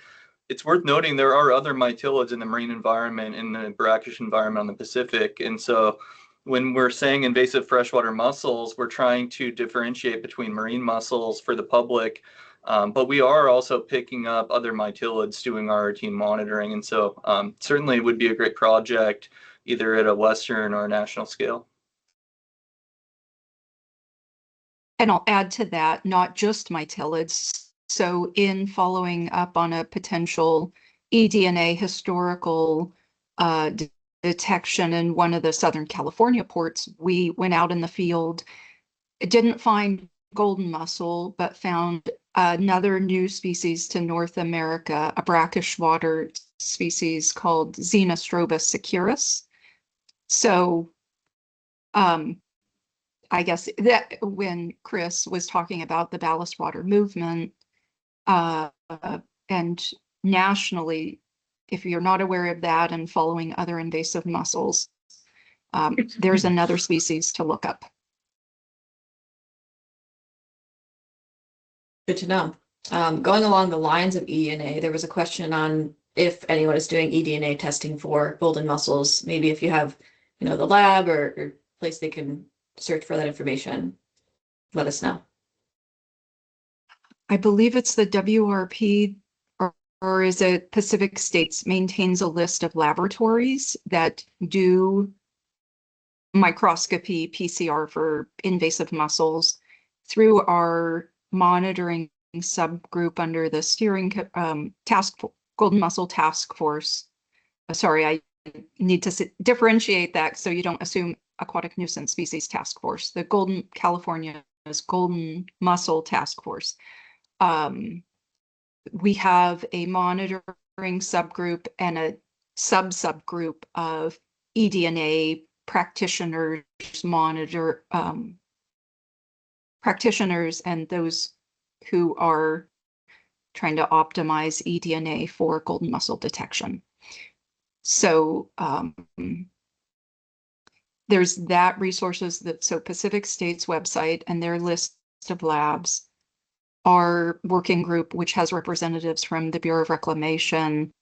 it's worth noting there are other mytilids in the marine environment, in the brackish environment on the Pacific. And so when we're saying invasive freshwater mussels, we're trying to differentiate between marine mussels for the public, but we are also picking up other mytilids doing our routine monitoring. And so certainly it would be a great project, either at a Western or a national scale. And I'll add to that, not just mytilids. So in following up on a potential eDNA historical detection in one of the Southern California ports, we went out in the field, didn't find golden mussel, but found another new species to North America, a brackish water species called Xenostrobus securus. So I guess that when Chris was talking about the ballast water movement, and nationally, if you're not aware of that and following other invasive mussels, there's another species to look up. Good to know. Going along the lines of eDNA, there was a question on if anyone is doing eDNA testing for golden mussels. Maybe if you have, the lab or place they can search for that information, let us know. I believe it's the WRP, or is it Pacific States, maintains a list of laboratories that do microscopy PCR for invasive mussels. Through our monitoring subgroup under the steering Golden Mussel Task Force. Sorry, I need to differentiate that so you don't assume aquatic nuisance species task force. The California's Golden Mussel Task Force. We have a monitoring subgroup and a subgroup of eDNA practitioners, practitioners and those who are trying to optimize eDNA for golden mussel detection. So there's that resources so Pacific States website and their list of labs, our working group, which has representatives from the Bureau of Reclamation,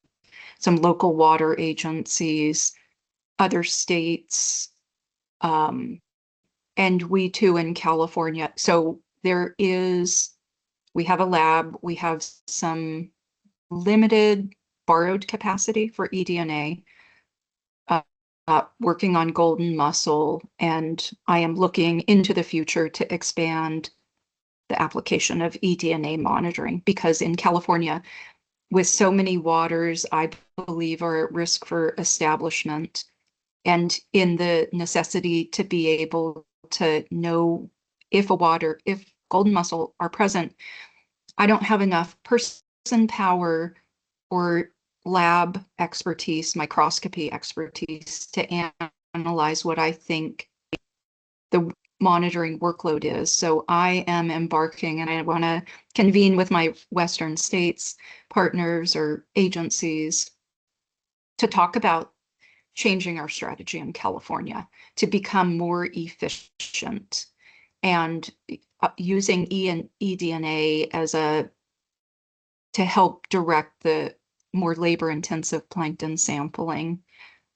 some local water agencies, other states, and we too in California. So we have a lab, we have some limited borrowed capacity for eDNA, working on golden mussel, and I am looking into the future to expand the application of eDNA monitoring, because in California, with so many waters, I believe are at risk for establishment, and in the necessity to be able to know if golden mussel are present, I don't have enough person power or lab expertise, microscopy expertise to analyze what I think the monitoring workload is. So I am embarking, and I want to convene with my Western states partners or agencies to talk about changing our strategy in California to become more efficient and using eDNA to help direct the more labor-intensive plankton sampling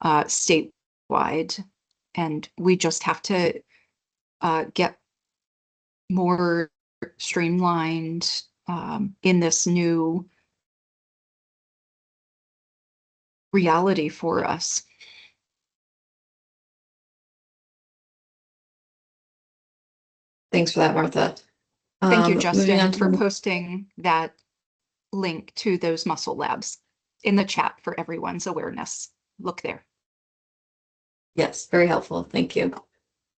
statewide. And we just have to get more streamlined in this new reality for us. Thanks for that, Martha. Thank you, Moving Justin, on for to, posting that link to those mussel labs in the chat for everyone's awareness. Look there. yes, very helpful. Thank you.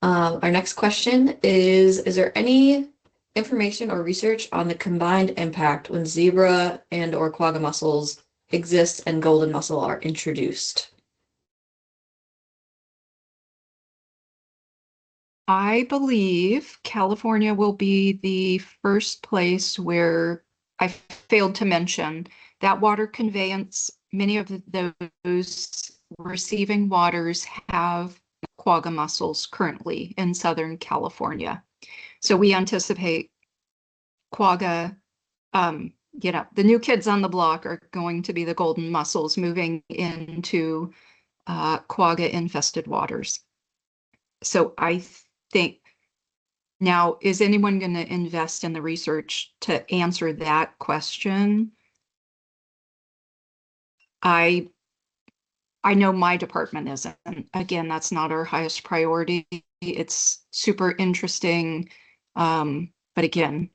Our next question is there any information or research on the combined impact when zebra and or quagga mussels exist and golden mussel are introduced? I believe California will be the first place where I failed to mention that water conveyance. Many of those receiving waters have quagga mussels currently in Southern California. So we anticipate quagga, the new kids on the block are going to be the golden mussels moving into quagga infested waters. So I think now, is anyone going to invest in the research to answer that question? I know my department isn't. Again, that's not our highest priority. It's super interesting. But again,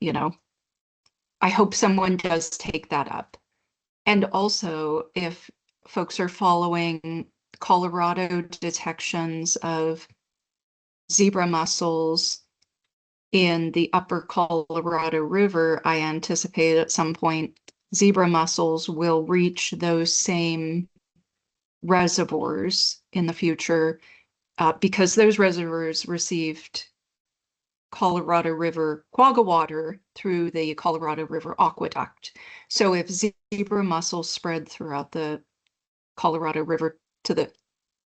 I hope someone does take that up. And also, if folks are following Colorado detections of zebra mussels in the upper Colorado River, I anticipate at some point zebra mussels will reach those same reservoirs in the future because those reservoirs received Colorado River quagga water through the Colorado River aqueduct. So if zebra mussels spread throughout the Colorado River to the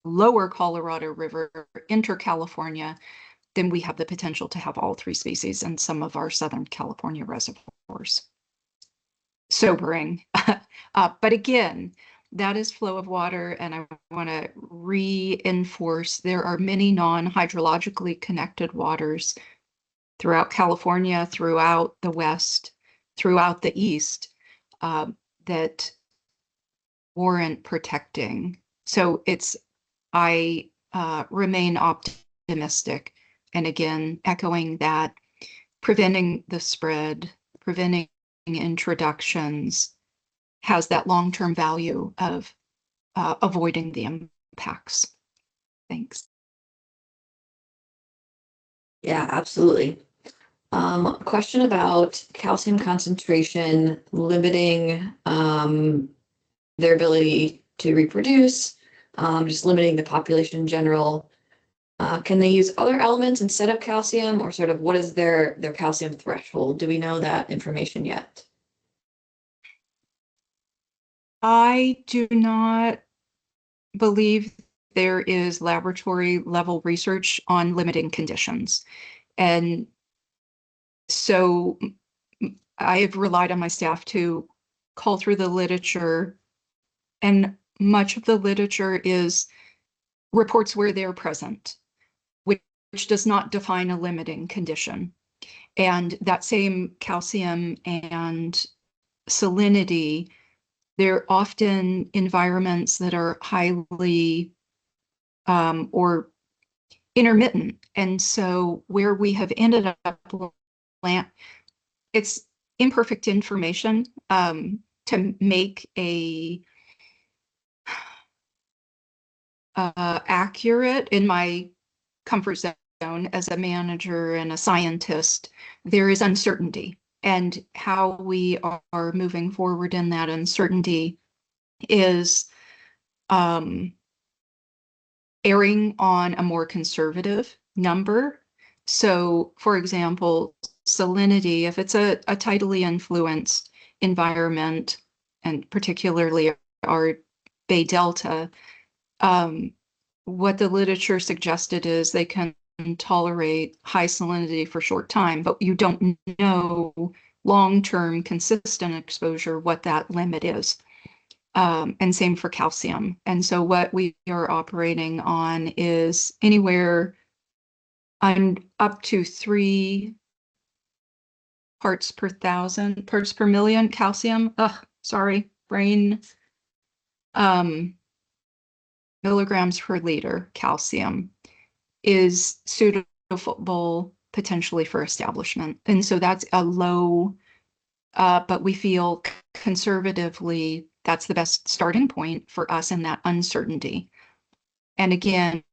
lower Colorado River, inter California, then we have the potential to have all three species in some of our Southern California reservoirs. Sobering. But again, that is flow of water, and I want to reinforce there are many non-hydrologically connected waters throughout California, throughout the West, throughout the East, that warrant protecting. So I remain optimistic. And again, echoing that, preventing the spread, preventing introductions has that long-term value of avoiding the impacts. Thanks. Yeah, absolutely. A question about calcium concentration limiting their ability to reproduce, just limiting the population in general. Can they use other elements instead of calcium, or sort of what is their calcium threshold? Do we know that information yet? I do not believe there is laboratory level research on limiting conditions. And so I have relied on my staff to call through the literature, and much of the literature is reports where they're present, which does not define a limiting condition. And that same calcium and salinity, they're often environments that are highly or intermittent. And so where we have ended up, it's imperfect information to make a accurate in my comfort zone as a manager and a scientist. There is uncertainty, and how we are moving forward in that uncertainty is erring on a more conservative number. So, for example, salinity, if it's a tidally influenced environment, and particularly our Bay Delta, what the literature suggested is they can tolerate high salinity for a short time, but you don't know long-term consistent exposure what that limit is. And same for calcium. And so what we are operating on is anywhere up to 3 parts per million calcium. Brain. Milligrams per liter calcium is suitable potentially for establishment. And so that's a low, but we feel conservatively that's the best starting point for us in that uncertainty. And again,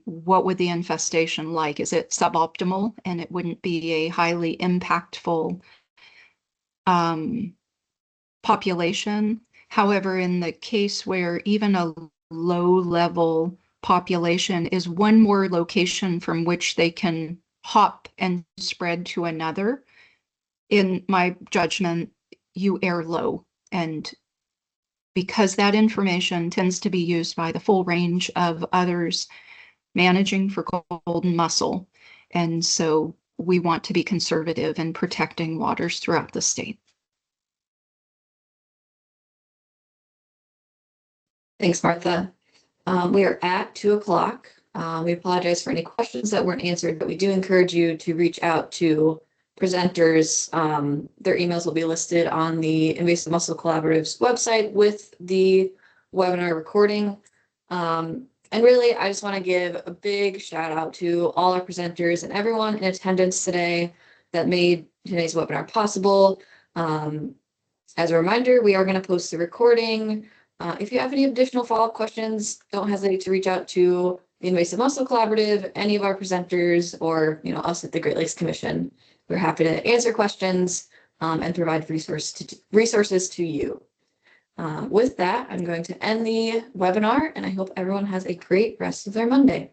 what would the infestation like? Is it suboptimal and it wouldn't be a highly impactful population? However, in the case where even a low level population is one more location from which they can hop and spread to another, in my judgment, you air low. And because that information tends to be used by the full range of others managing for golden mussel. And so we want to be conservative in protecting waters throughout the state. Thanks, Martha. We are at 2:00. We apologize for any questions that weren't answered, but we do encourage you to reach out to presenters. Their emails will be listed on the Invasive Mussel Collaborative's website with the webinar recording. And really, I just want to give a big shout out to all our presenters and everyone in attendance today that made today's webinar possible. As a reminder, we are going to post the recording. If you have any additional follow-up questions, don't hesitate to reach out to the Invasive Mussel Collaborative, any of our presenters, or us at the Great Lakes Commission. We're happy to answer questions and provide resources to you. With that, I'm going to end the webinar, and I hope everyone has a great rest of their Monday.